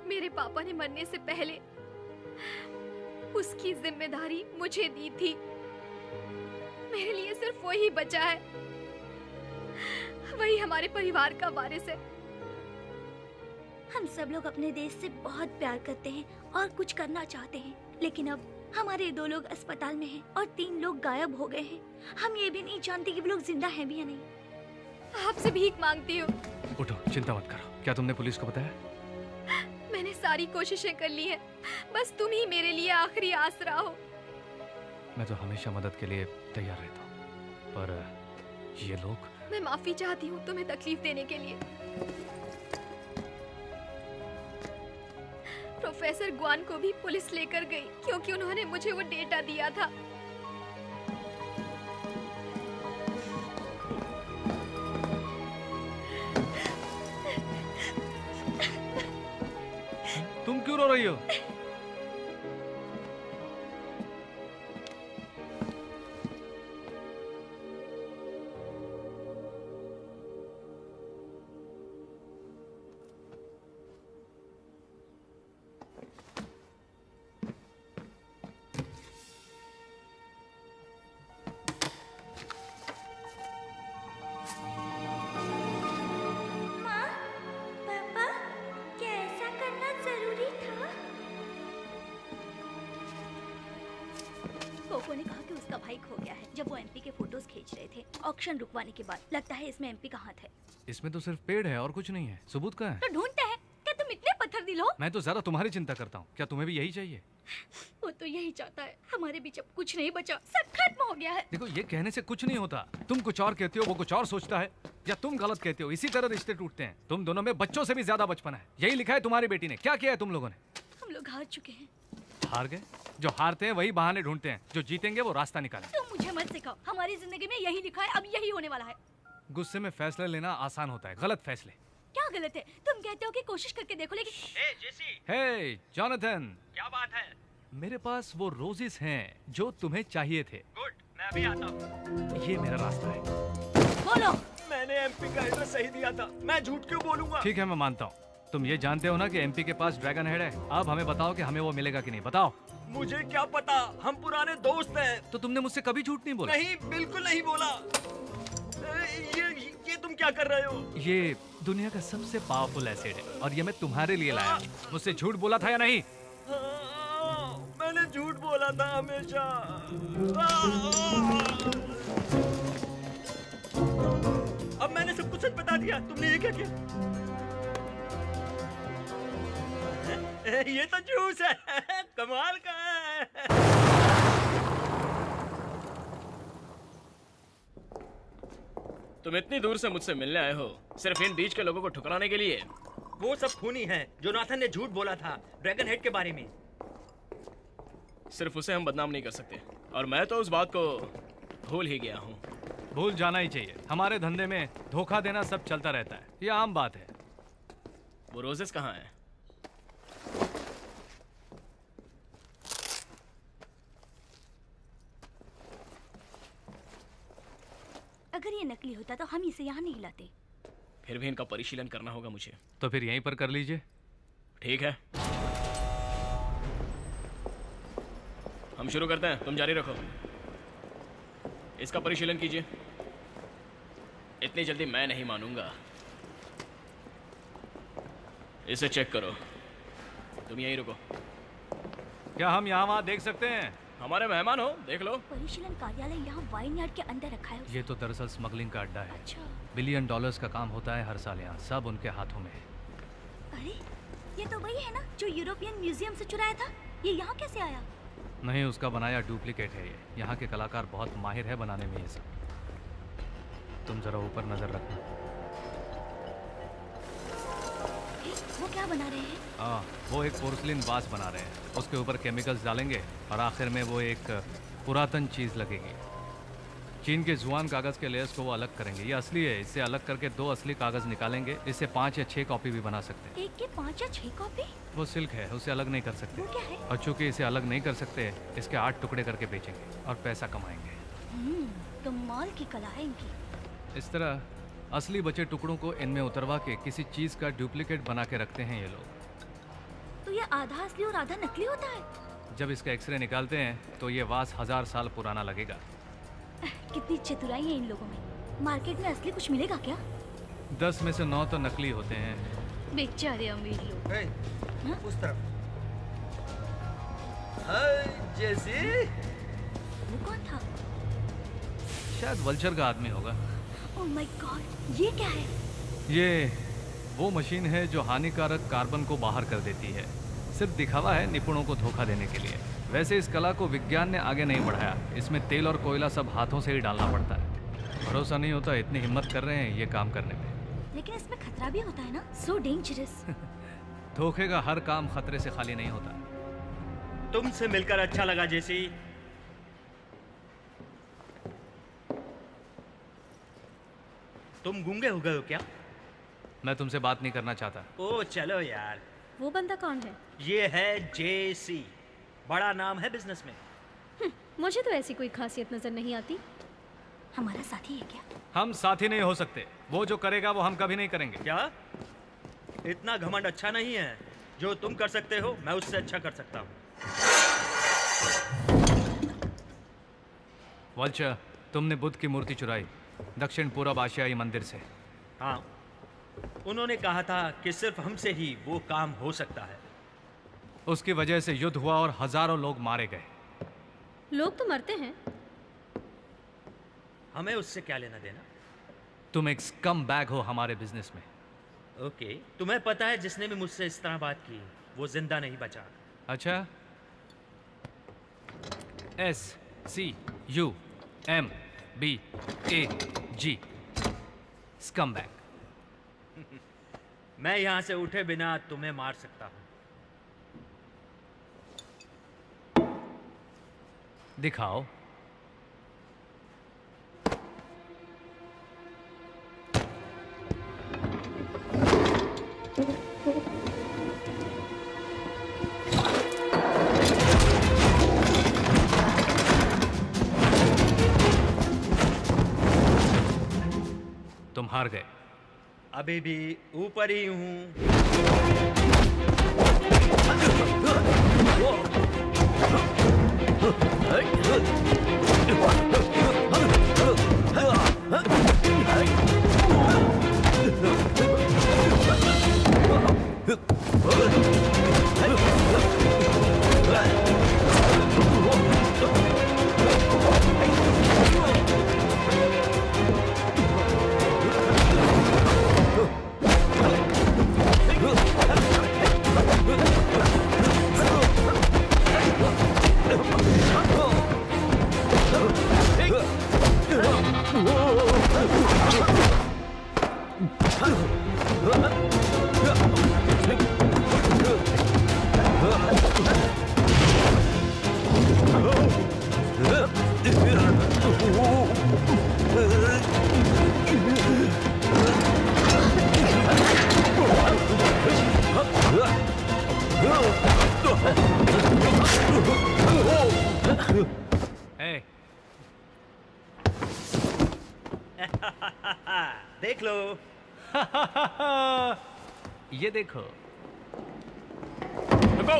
Speaker 5: मेरे पापा ने मरने से पहले उसकी जिम्मेदारी मुझे दी थी। मेरे लिए सिर्फ वही बचा है, वही हमारे परिवार का वारिस है।
Speaker 10: हम सब लोग अपने देश से बहुत प्यार करते हैं और कुछ करना चाहते हैं, लेकिन अब हमारे 2 लोग अस्पताल में हैं और 3 लोग गायब हो गए हैं। हम ये भी नहीं जानते कि वो लोग जिंदा हैं भी या नहीं।
Speaker 5: आपसे भीख मांगती हूँ।
Speaker 8: उठो, चिंता मत करो। क्या तुमने पुलिस को बताया?
Speaker 5: मैंने सारी कोशिशें कर ली हैं, बस तुम ही मेरे लिए आखिरी आसरा हो।
Speaker 8: मैं तो हमेशा मदद के लिए तैयार रहता हूँ, पर ये लोग।
Speaker 5: मैं माफी चाहती हूँ तुम्हें तकलीफ देने के लिए। प्रोफेसर ग्वान को भी पुलिस लेकर गई क्योंकि उन्होंने मुझे वो डेटा दिया था।
Speaker 8: तुम क्यों रो रही हो?
Speaker 10: कोको ने कहा कि उसका भाई खो गया है जब वो एमपी के फोटोज खींच रहे थे ऑक्शन रुकवाने के बाद। लगता है इसमें एमपी का हाथ है।
Speaker 8: इसमें तो सिर्फ पेड़ है और कुछ नहीं है। सबूत कहाँ है?
Speaker 10: तो ढूंढते हैं। क्या तुम इतने पत्थर दिल हो?
Speaker 8: मैं तो ज्यादा तुम्हारी चिंता करता हूँ। क्या तुम्हें भी यही चाहिए?
Speaker 10: वो तो यही चाहता है। हमारे बीच अब कुछ नहीं बचा, सब खत्म हो गया है।
Speaker 8: देखो ये कहने से कुछ नहीं होता। तुम कुछ और कहते हो, वो कुछ और सोचता है, या तुम गलत कहते हो। इसी तरह रिश्ते टूटते हैं। तुम दोनों में बच्चों से भी ज्यादा बचपन है। यही लिखा है तुम्हारी बेटी ने। क्या किया है तुम लोगों ने?
Speaker 10: हम लोग हार चुके हैं।
Speaker 8: हार गए? जो हारते हैं वही बहाने ढूंढते हैं, जो जीतेंगे वो रास्ता निकालें।
Speaker 10: तुम मुझे मत सिखाओ। हमारी जिंदगी में यही लिखा है, अब यही होने वाला है।
Speaker 8: गुस्से में फैसला लेना आसान होता है, गलत फैसले।
Speaker 10: क्या गलत है? तुम कहते हो कि कोशिश करके देखो, लेकिन
Speaker 7: जेसी।
Speaker 8: हे जोनाथन,
Speaker 7: क्या बात है?
Speaker 8: मेरे पास वो रोजेस हैं जो तुम्हें चाहिए थे।
Speaker 7: गुड, मैं अभी आता हूँ।
Speaker 8: ये मेरा रास्ता है।
Speaker 10: बोलो।
Speaker 7: मैंने एमपी का एड्रेस सही दिया था, मैं झूठ क्यों बोलूंगा?
Speaker 8: ठीक है मैं मानता हूँ। तुम ये जानते हो ना कि एमपी के पास ड्रैगन हेड है। अब हमें बताओ कि हमें वो मिलेगा कि नहीं। बताओ।
Speaker 7: मुझे क्या पता, हम पुराने दोस्त हैं।
Speaker 8: तो तुमने मुझसे कभी झूठ नहीं बोला?
Speaker 7: नहीं, बिल्कुल नहीं बोला। ये तुम क्या कर रहे हो?
Speaker 8: ये दुनिया का सबसे पावरफुल एसिड है और ये मैं तुम्हारे लिए लाया हूँ। मुझसे झूठ बोला था या नहीं?
Speaker 7: मैंने झूठ बोला था हमेशा। अब मैंने सब कुछ सच बता दिया। तुमने ये क्या किया? ये तो जूस है, कमाल का है।
Speaker 9: तुम इतनी दूर से मुझसे मिलने आए हो सिर्फ इन बीच के लोगों को ठुकराने के लिए?
Speaker 7: वो सब खूनी हैं। जोनाथन ने झूठ बोला था ड्रैगन हेड के बारे में।
Speaker 9: सिर्फ उसे हम बदनाम नहीं कर सकते, और मैं तो उस बात को भूल ही गया हूँ।
Speaker 8: भूल जाना ही चाहिए। हमारे धंधे में धोखा देना सब चलता रहता है, ये आम बात है।
Speaker 9: वो रोजेस कहाँ हैं?
Speaker 10: अगर ये नकली होता तो हम इसे यहाँ नहीं लाते।
Speaker 4: फिर भी इनका परिशीलन करना होगा मुझे।
Speaker 8: तो फिर यहीं पर कर लीजिए।
Speaker 4: ठीक है, हम शुरू करते हैं, तुम जारी रखो। इसका परिशीलन कीजिए। इतनी जल्दी मैं नहीं मानूंगा। इसे चेक करो। तुम यहीं रुको।
Speaker 8: क्या हम यहाँ वहाँ देख सकते हैं?
Speaker 4: हमारे मेहमान हो, देख लो।
Speaker 10: परिशीलन कार्यालय यहाँ वाइन यार्ड के अंदर रखा है।
Speaker 8: ये तो दरअसल स्मगलिंग का अड्डा है।
Speaker 10: अच्छा।
Speaker 8: $बिलियन का काम होता है हर साल यहाँ, सब उनके हाथों में है।
Speaker 10: अरे ये तो वही है ना जो यूरोपियन म्यूजियम से चुराया था। ये यहाँ कैसे आया?
Speaker 8: नहीं, उसका बनाया डुप्लीकेट है ये। यहाँ के कलाकार बहुत माहिर है बनाने में ये सब। तुम जरा ऊपर नजर रखना।
Speaker 10: वो क्या बना रहे हैं?
Speaker 8: वो एक पोर्सलिन वास बना रहे हैं। उसके ऊपर केमिकल्स डालेंगे और आखिर में वो एक पुरातन चीज़ लगेगी। चीन के जुआन कागज़ के लेयर्स को वो अलग करेंगे। ये असली है। इससे अलग करके 2 असली कागज़ निकालेंगे। इससे 5 या 6 कॉपी भी बना सकते हैं।
Speaker 10: एक के 5 या 6 कॉपी?
Speaker 8: वो सिल्क है, उसे अलग नहीं कर सकते।
Speaker 10: वो क्या है?
Speaker 8: और चूंकि इसे अलग नहीं कर सकते, इसके 8 टुकड़े करके बेचेंगे और पैसा कमाएंगे।
Speaker 10: तो माल की कला है इनकी।
Speaker 8: इस तरह असली बचे टुकड़ों को इनमें उतरवा के किसी चीज़ का डुप्लीकेट बना के रखते हैं ये लोग।
Speaker 10: तो ये आधा असली और आधा नकली होता है?
Speaker 8: जब इसका एक्सरे निकालते हैं तो ये वास 1000 साल पुराना लगेगा।
Speaker 10: कितनी चतुराई है इन लोगों में। मार्केट में असली कुछ मिलेगा क्या?
Speaker 8: 10 में से 9 तो नकली होते हैं।
Speaker 12: बेचारे अमीर लोग।
Speaker 3: उस तरफ। हाय जेसी।
Speaker 10: वो कौन था?
Speaker 8: शायद वल्चर का आदमी होगा।
Speaker 10: ओह माय गॉड, ये क्या है?
Speaker 8: ये वो मशीन है जो हानिकारक कार्बन को बाहर कर देती है। सिर्फ दिखावा है निपुणों को धोखा देने के लिए। वैसे इस कला को विज्ञान ने आगे नहीं बढ़ाया। इसमें तेल और कोयला सब हाथों से ही डालना पड़ता है। भरोसा नहीं होता इतनी हिम्मत कर रहे हैं ये काम करने में।
Speaker 10: लेकिन इसमें खतरा भी होता है ना? So dangerous.
Speaker 8: धोखे का हर काम खतरे से खाली नहीं होता।
Speaker 7: तुमसे मिलकर अच्छा लगा जेसी। तुम गूंगे हो गए हो क्या?
Speaker 8: मैं तुमसे बात नहीं करना चाहता।
Speaker 7: ओ चलो यार।
Speaker 12: वो बंदा कौन है?
Speaker 7: ये है जेसी। बड़ा नाम है बिजनेस में।
Speaker 12: मुझे तो ऐसी कोई खासियत नजर नहीं आती।
Speaker 10: हमारा साथी है क्या?
Speaker 8: हम साथी नहीं हो सकते। वो जो करेगा वो हम कभी नहीं करेंगे।
Speaker 7: क्या? इतना घमंड अच्छा नहीं है। जो तुम कर सकते हो मैं उससे अच्छा कर सकता हूँ।
Speaker 8: वल्चर, तुमने बुद्ध की मूर्ति चुराई दक्षिण पूर्व आशियाई मंदिर से।
Speaker 7: हाँ, उन्होंने कहा था कि सिर्फ हमसे ही वो काम हो सकता है।
Speaker 8: उसकी वजह से युद्ध हुआ और हजारों लोग मारे गए।
Speaker 12: लोग तो मरते हैं।
Speaker 7: हमें उससे क्या लेना देना?
Speaker 8: तुम एक स्कम बैग हो हमारे बिजनेस में।
Speaker 7: ओके, तुम्हें पता है जिसने भी मुझसे इस तरह बात की वो जिंदा नहीं बचा।
Speaker 8: अच्छा, SCUMBAG स्कम बैग।
Speaker 7: मैं यहां से उठे बिना तुम्हें मार सकता हूं।
Speaker 8: दिखाओ। तुम हार गए।
Speaker 7: अभी भी ऊपर ही हूं। देख लो।
Speaker 8: ये देखो।
Speaker 4: रुको,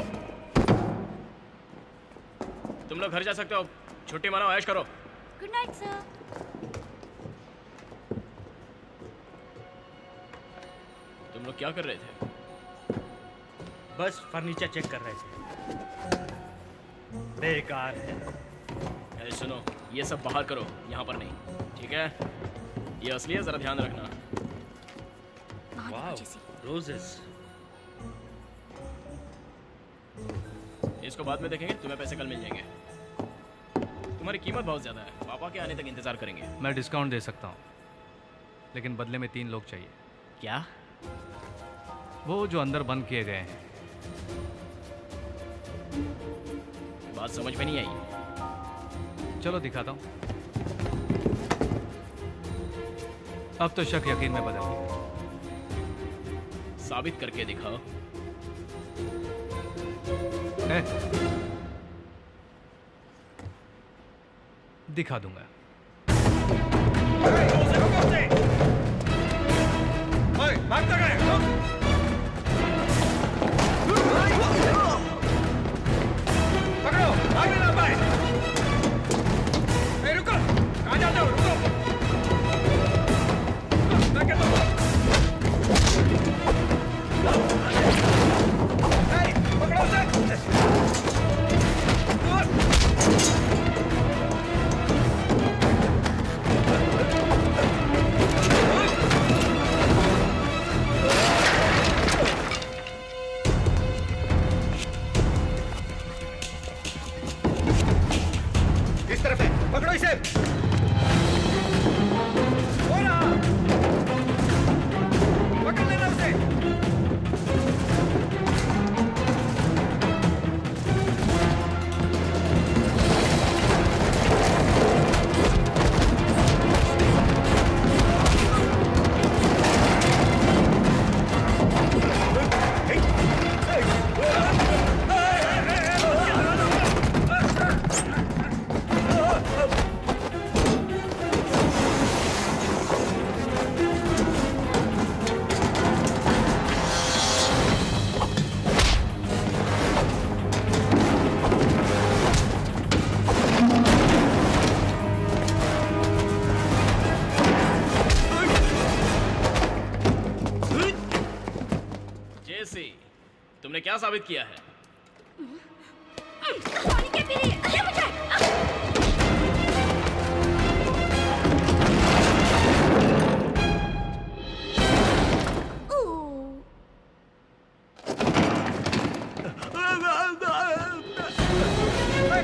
Speaker 4: तुम लोग घर जा सकते हो, छुट्टी मनाओ, ऐश करो।
Speaker 10: Good night sir.
Speaker 4: तुम लोग क्या कर रहे थे?
Speaker 7: बस फर्नीचर चेक कर रहे थे। बेकार है।
Speaker 4: ए, सुनो, ये सब बाहर करो, यहाँ पर नहीं, ठीक है? ये असली है, जरा ध्यान रखना।
Speaker 7: वाव, रोजेस।
Speaker 4: इसको बाद में देखेंगे, तुम्हें पैसे कल मिल जाएंगे। तुम्हारी कीमत बहुत ज्यादा है, पापा के आने तक इंतजार करेंगे।
Speaker 8: मैं डिस्काउंट दे सकता हूँ, लेकिन बदले में 3 लोग चाहिए।
Speaker 4: क्या?
Speaker 8: वो जो अंदर बंद किए गए हैं।
Speaker 4: बात समझ में नहीं आई।
Speaker 8: चलो दिखाता हूँ। अब तो शक यकीन में बदल गया।
Speaker 4: साबित करके दिखाओ।
Speaker 8: दिखा दूंगा।
Speaker 13: भागता गए। पकड़ो, भागने ना पाए। रुको, कहाँ जाते हो? रुको। मैं कहता हूँ। पकड़ो उसे।
Speaker 11: इस तरफ है, पकड़ो इसे।
Speaker 13: पकड़ लेना उसे।
Speaker 4: जेसी, तुमने क्या साबित किया है?
Speaker 10: पानी के पी रही है। अरे मुझे।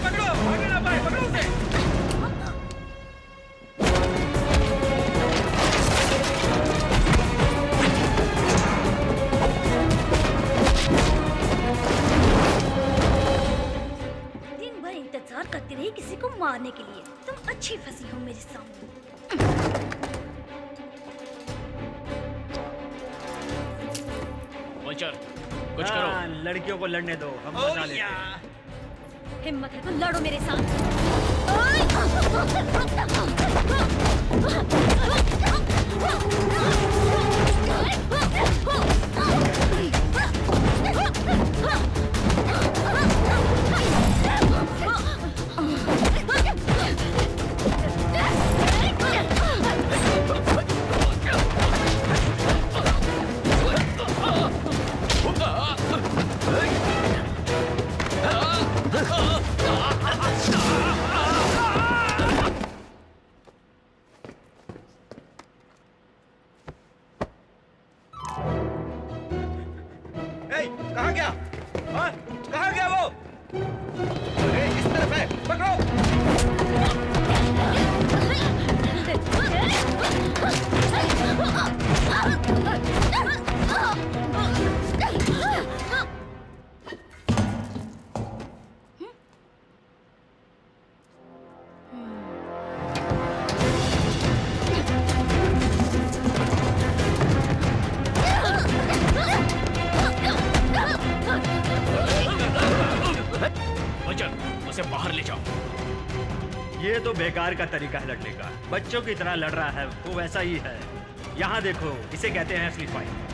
Speaker 13: पकड़ो, भागने ना पाए, पकड़ो उसे।
Speaker 10: दिन भर इंतजार करती रही किसी को मारने के लिए। तुम अच्छी फंसी हो मेरे सामने।
Speaker 4: वॉचर, कुछ करो।
Speaker 7: लड़कियों को लड़ने दो, हम मजा लेते हैं।
Speaker 5: हिम्मत है तो लड़ो मेरे साथ।
Speaker 11: कहाँ गया? हाँ? कहाँ गया वो? अरे इस तरफ है, पकड़ो।
Speaker 4: वॉचर, उसे बाहर ले जाओ।
Speaker 7: तो बेकार का तरीका है लड़ने का। बच्चों की तरह लड़ रहा है, वो वैसा ही है। यहाँ देखो, इसे कहते हैं असली फाइट।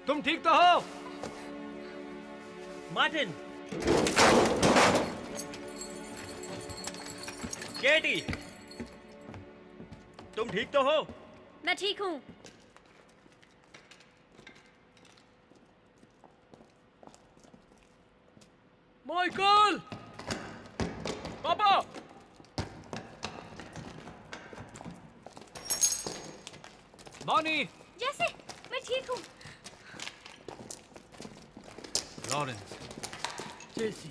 Speaker 8: तुम ठीक तो हो?
Speaker 7: मार्टिन, केटी, तुम ठीक तो हो?
Speaker 12: मैं ठीक हूँ।
Speaker 6: माइकल! पापा!
Speaker 8: बॉनी!
Speaker 10: जैसे मैं ठीक हूँ।
Speaker 8: लॉरेंस,
Speaker 6: जेसी,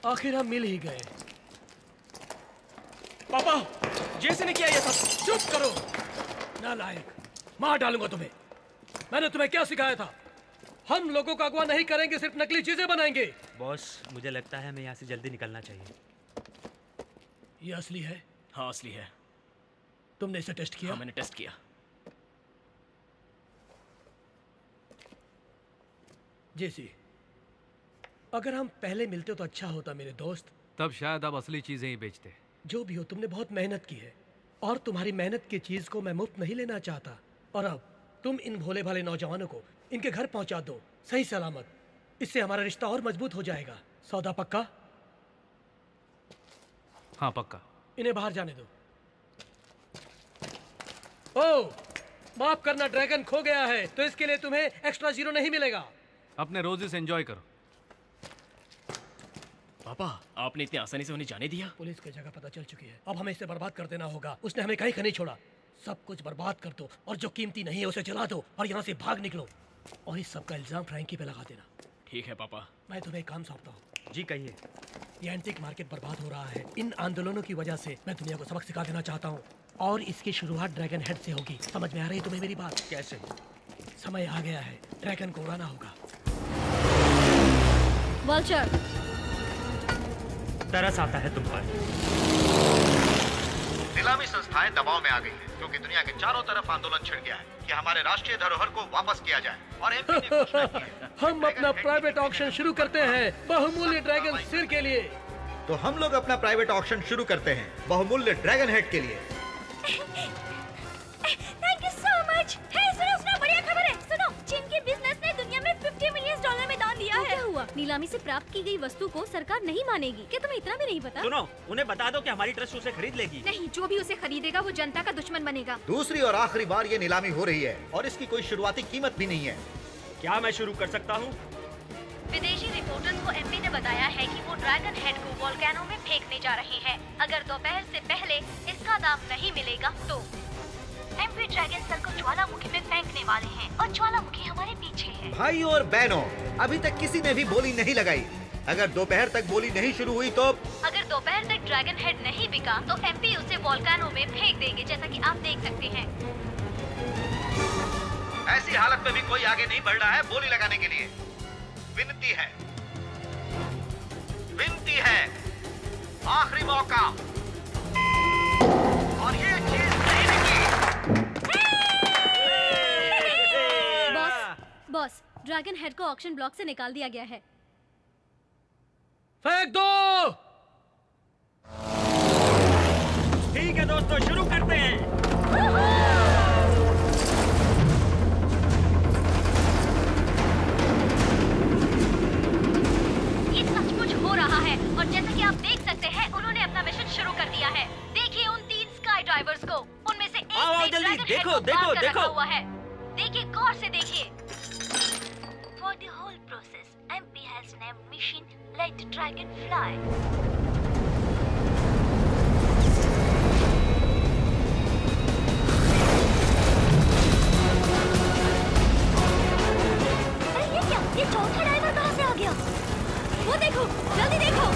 Speaker 6: आखिर हम मिल ही गए। पापा, जेसी ने किया ये सब। चुप करो, नालायक, मार डालूंगा तुम्हें। मैंने तुम्हें क्या सिखाया था? हम लोगों का अगवा नहीं करेंगे, सिर्फ नकली चीजें बनाएंगे।
Speaker 7: बॉस, मुझे लगता है हमें यहाँ से जल्दी निकलना चाहिए।
Speaker 6: ये असली है?
Speaker 4: हाँ, असली है।
Speaker 6: तुमने इसे टेस्ट किया?
Speaker 4: हाँ, मैंने टेस्ट किया।
Speaker 6: जेसी, अगर हम पहले मिलते तो अच्छा होता मेरे दोस्त।
Speaker 8: तब शायद आप असली चीजें ही बेचते।
Speaker 6: जो भी हो, तुमने बहुत मेहनत की है और तुम्हारी मेहनत की चीज को मैं मुफ्त नहीं लेना चाहता। और अब तुम इन भोले भाले नौजवानों को इनके घर पहुंचा दो, सही सलामत। इससे हमारा रिश्ता और मजबूत हो जाएगा। सौदा पक्का?
Speaker 8: हाँ, पक्का।
Speaker 6: इन्हें बाहर जाने दो। ओह, माफ करना, ड्रैगन खो गया है, तो इसके लिए तुम्हें एक्स्ट्रा 0 नहीं मिलेगा।
Speaker 8: अपने रोजेस एंजॉय करो।
Speaker 4: पापा, आपने इतनी आसानी से उन्हें जाने दिया?
Speaker 6: पुलिस की जगह पता चल चुकी है, अब हमें इसे बर्बाद कर देना होगा। उसने हमें कहीं नहीं छोड़ा। सब कुछ बर्बाद कर दो और जो कीमती नहीं है उसे जला दो और यहाँ से भाग निकलो। और इस सब का इल्जाम फ्रैंकी पे लगा देना।
Speaker 4: ठीक है पापा।
Speaker 6: मैं तुम्हें एक काम सौंपता हूँ।
Speaker 7: जी कहिए।
Speaker 6: ये एंटीक मार्केट बर्बाद हो रहा है। इन आंदोलनों की वजह से मैं दुनिया को सबक सिखा देना चाहता हूँ और इसकी शुरुआत ड्रैगन हेड से होगी। समझ में आ रही तुम्हें मेरी बात?
Speaker 7: कैसे?
Speaker 6: समय आ गया है, ड्रैगन को उड़ाना होगा।
Speaker 12: वल्चर,
Speaker 7: तरस आता है तुम पर।
Speaker 1: नीलामी संस्थाएं दबाव में आ गई हैं क्योंकि दुनिया के चारों तरफ आंदोलन छिड़ गया है कि हमारे राष्ट्रीय धरोहर को वापस किया जाए और MP ने घोषणा की है।
Speaker 6: हम अपना प्राइवेट ऑक्शन शुरू करते हैं बहुमूल्य ड्रैगन सिर के लिए।
Speaker 3: तो हम लोग अपना प्राइवेट ऑक्शन शुरू करते हैं बहुमूल्य ड्रैगन हेड के लिए।
Speaker 10: Thank you so much. सुनो बढ़िया खबर है। सुनो, चीन के बिजनेस ने दुनिया में $50 मिलियन में दान दिया है।
Speaker 12: क्या हुआ? नीलामी से प्राप्त की गई वस्तु को सरकार नहीं मानेगी? क्या तुम्हें इतना भी नहीं पता?
Speaker 7: सुनो, उन्हें बता दो कि हमारी ट्रस्ट उसे खरीद लेगी।
Speaker 5: नहीं, जो भी उसे खरीदेगा वो जनता का दुश्मन बनेगा।
Speaker 3: दूसरी और आखिरी बार ये नीलामी हो रही है और इसकी कोई शुरुआती कीमत भी नहीं है।
Speaker 7: क्या मैं शुरू कर सकता हूँ?
Speaker 5: विदेशी रिपोर्टर्स को MP ने बताया है कि वो ड्रैगन हेड को वोल्केनो में फेंकने जा रहे हैं। अगर दोपहर से पहले इसका दाम नहीं मिलेगा तो MP ड्रैगन सर को ज्वालामुखी में फेंकने वाले हैं और ज्वालामुखी हमारे पीछे है।
Speaker 3: भाइयों और बहनों, अभी तक किसी ने भी बोली नहीं लगाई। अगर दोपहर तक बोली नहीं शुरू हुई तो
Speaker 5: अगर दोपहर तक ड्रैगन हेड नहीं बिका तो MP उसे वोल्केनो में फेंक देंगे, जैसा कि आप देख सकते हैं।
Speaker 1: ऐसी हालत में भी कोई आगे नहीं बढ़ रहा है बोली लगाने के लिए। विनती है, आखिरी मौका। और ये चीज नहीं निकली।
Speaker 12: बॉस, ड्रैगन हेड को ऑक्शन ब्लॉक से निकाल दिया गया है।
Speaker 6: फेंक दो।
Speaker 7: ठीक है दोस्तों, शुरू करते हैं।
Speaker 5: ये सचमुच हो रहा है और जैसा कि आप देख सकते हैं उन्होंने अपना मिशन शुरू कर दिया है। देखिए उन 3 स्काई ड्राइवर्स को, उनमें से एक ने ड्रैगन हेड को बांध कर रखा हुआ है। देखिए, गौर से देखिए। For the whole process, MP has named mission Let the Dragon Fly.
Speaker 10: ये चौथा ड्राइवर कहाँ से आ गया? वो देखो, जल्दी देखो।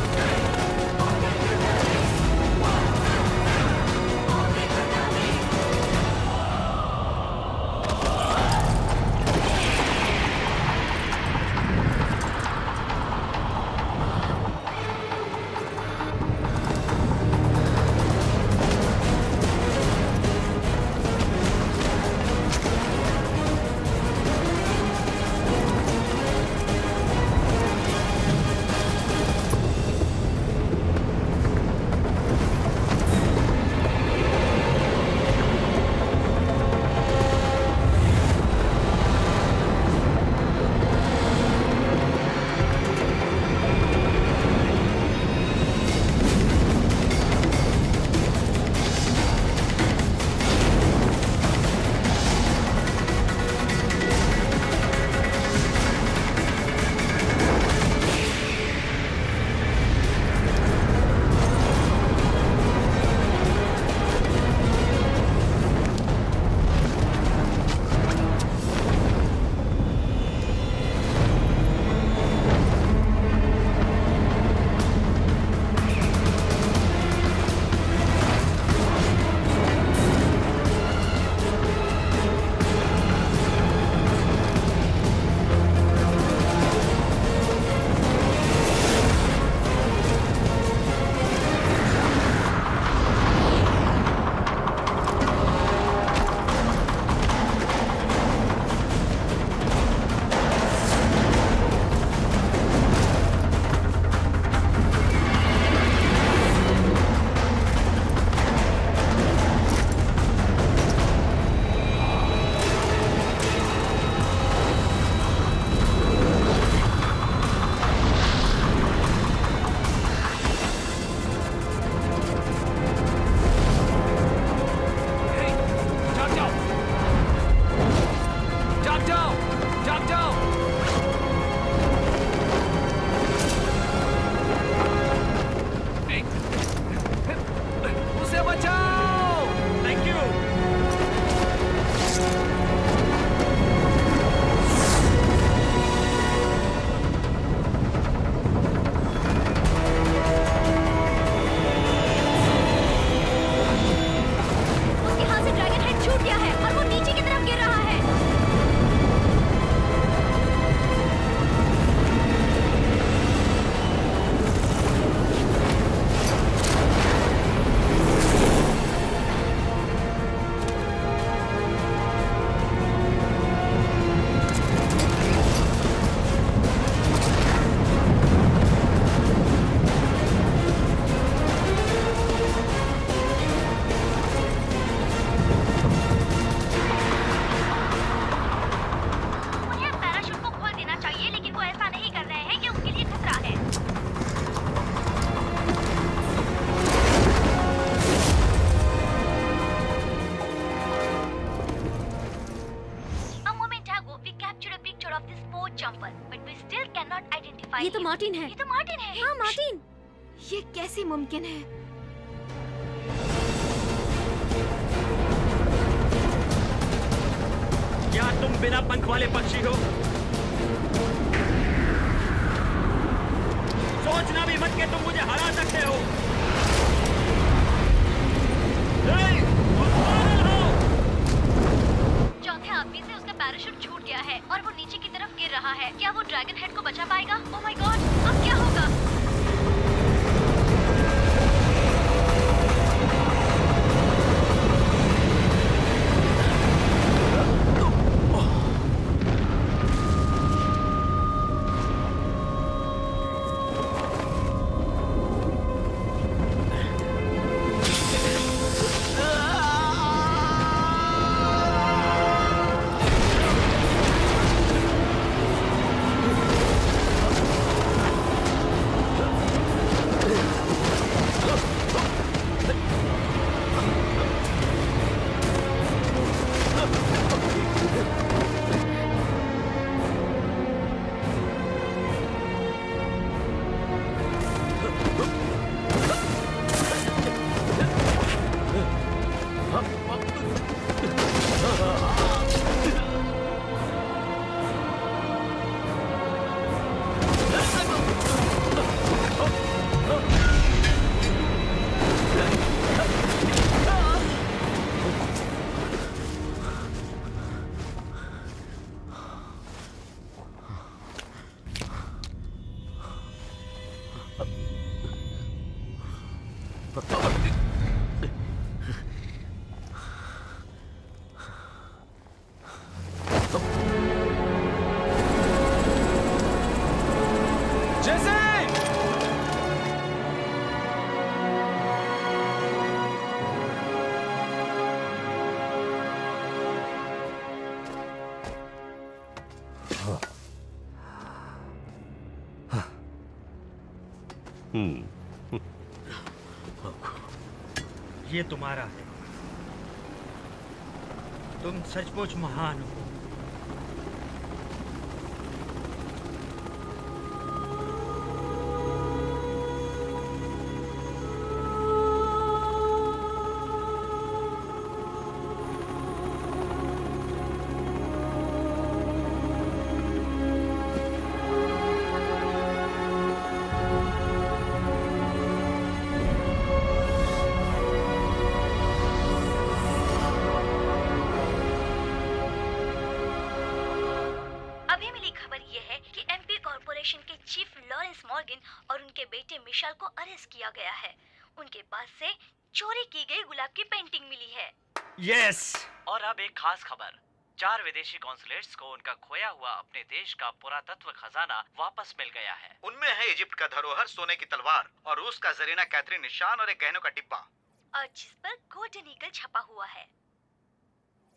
Speaker 5: ये तो मार्टिन है।
Speaker 10: ये तो मार्टिन है।
Speaker 5: हाँ मार्टिन। ये कैसे मुमकिन है?
Speaker 7: क्या तुम बिना पंख वाले पक्षी हो? सोचना भी मत कि तुम मुझे हरा सकते हो।
Speaker 5: चौथे आदमी से उसका पैराशूट छूट गया है और वो नीचे की तरफ गिर रहा है। क्या वो ड्रैगन हेड को बचा पाएगा? ओह माय गॉड, अब क्या होगा?
Speaker 7: ये तुम्हारा है। तुम सचमुच महान हो।
Speaker 9: यस। और अब एक खास खबर, 4 विदेशी कॉन्सुलेट्स को उनका खोया हुआ अपने देश का पुरातत्व खजाना वापस मिल गया है।
Speaker 1: उनमें है इजिप्ट का धरोहर, सोने की तलवार, और रूस का जरीना कैथरीन निशान और एक गहनों का डिब्बा,
Speaker 10: और जिस पर गोल्डन ईगल छपा हुआ है।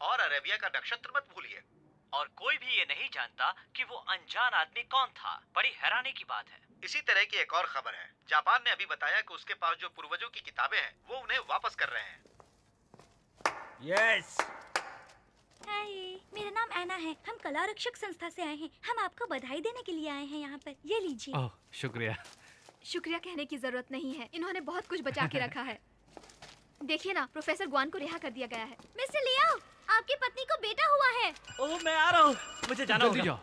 Speaker 1: और अरेबिया का नक्षत्र मत भूलिए।
Speaker 9: और कोई भी ये नहीं जानता कि वो अनजान आदमी कौन था। बड़ी हैरानी की बात है।
Speaker 1: इसी तरह की एक और खबर है, जापान ने अभी बताया कि उसके पास जो पूर्वजों की किताबें हैं वो उन्हें वापस कर रहे हैं।
Speaker 7: यस।
Speaker 10: हाय, मेरा नाम ऐना है। हम कला रक्षक संस्था से आए हैं। हम आपको बधाई देने के लिए आए हैं यहाँ पर। ये लीजिए।
Speaker 8: ओह, शुक्रिया।
Speaker 5: शुक्रिया कहने की जरूरत नहीं है, इन्होंने बहुत कुछ बचा के रखा है। देखिए ना, प्रोफेसर ग्वान को रिहा कर दिया गया है।
Speaker 10: मिस्टर लियाओ, आपकी पत्नी को बेटा हुआ है।
Speaker 9: ओह, मैं आ रहा हूँ, मुझे जाना होगा।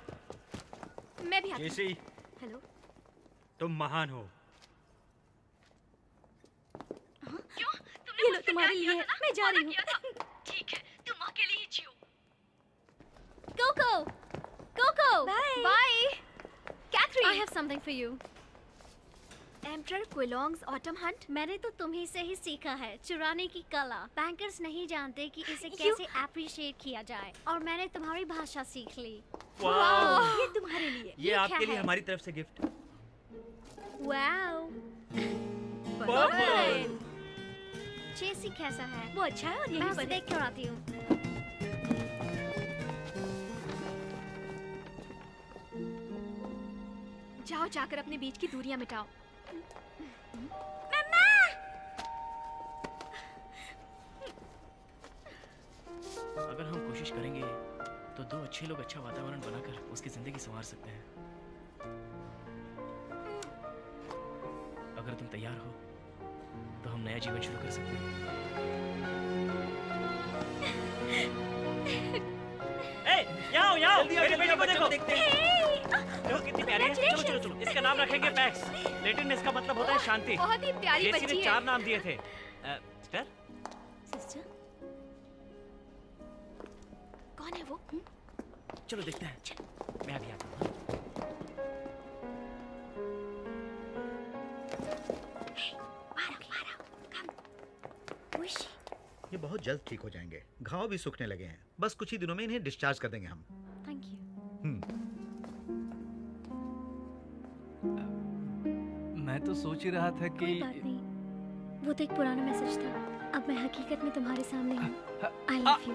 Speaker 5: मैं भी आती
Speaker 7: जेसी।
Speaker 5: हेलो।
Speaker 7: तुम महान हो।
Speaker 5: क्यों? तुमने
Speaker 10: ये लो तुम्हारे लिए। मैं जा रही हूँ।
Speaker 5: ठीक है, तुम अकेले ही जियो।
Speaker 10: Coco, Coco,
Speaker 5: bye.
Speaker 10: Bye.
Speaker 5: Catherine, I have something for you. Emperor Qianlong's autumn hunt.
Speaker 12: मैंने तो तुम्ही से ही सीखा है चुराने की कला। बैंकर्स नहीं जानते कि इसे कैसे अप्रिशिएट किया जाए, और मैंने तुम्हारी भाषा सीख ली।
Speaker 7: वाह,
Speaker 10: ये तुम्हारे लिए।
Speaker 7: ये आपके लिए हमारी तरफ से गिफ्ट।
Speaker 12: Wow,
Speaker 7: purple.
Speaker 12: जेसी कैसा है?
Speaker 10: वो अच्छा है और
Speaker 12: मैं
Speaker 10: यही
Speaker 12: उसे
Speaker 10: पर
Speaker 12: देख कर आती हूँ।
Speaker 5: जाओ, जाकर अपने बीच की दूरियां मिटाओ।
Speaker 10: मम्मा!
Speaker 4: अगर हम कोशिश करेंगे तो 2 अच्छे लोग अच्छा वातावरण बनाकर उसकी जिंदगी संवार सकते हैं। जीवन शुरू कर सकते हैं।
Speaker 9: यहाँ
Speaker 3: जल्दी आओ,
Speaker 9: मेरी
Speaker 3: जल्दी
Speaker 9: बेटी
Speaker 3: आओ,
Speaker 9: को देखो।
Speaker 3: देखते हैं।
Speaker 9: देखो कितनी प्यारी है। चलो चलो चलो, इसका नाम रखेंगे पैक्स। लैटिन इसका मतलब होता है शांति।
Speaker 5: बहुत ही प्यारी
Speaker 9: जेसी
Speaker 5: बच्ची
Speaker 9: ने
Speaker 5: है।
Speaker 9: 4 नाम दिए थे। सिस्टर,
Speaker 10: सिस्टर
Speaker 5: कौन है वो?
Speaker 9: चलो देखते हैं। मैं अभी आता हूँ।
Speaker 1: ये बहुत जल्द ठीक हो जाएंगे। घाव भी सूखने लगे हैं। बस कुछ ही दिनों में इन्हें डिस्चार्ज कर देंगे हम।
Speaker 12: Thank you.
Speaker 8: मैं तो सोच ही रहा था कि
Speaker 12: कोई बात नहीं, वो तो एक पुराना मैसेज था। अब मैं हकीकत में तुम्हारे सामने हूँ। I love you.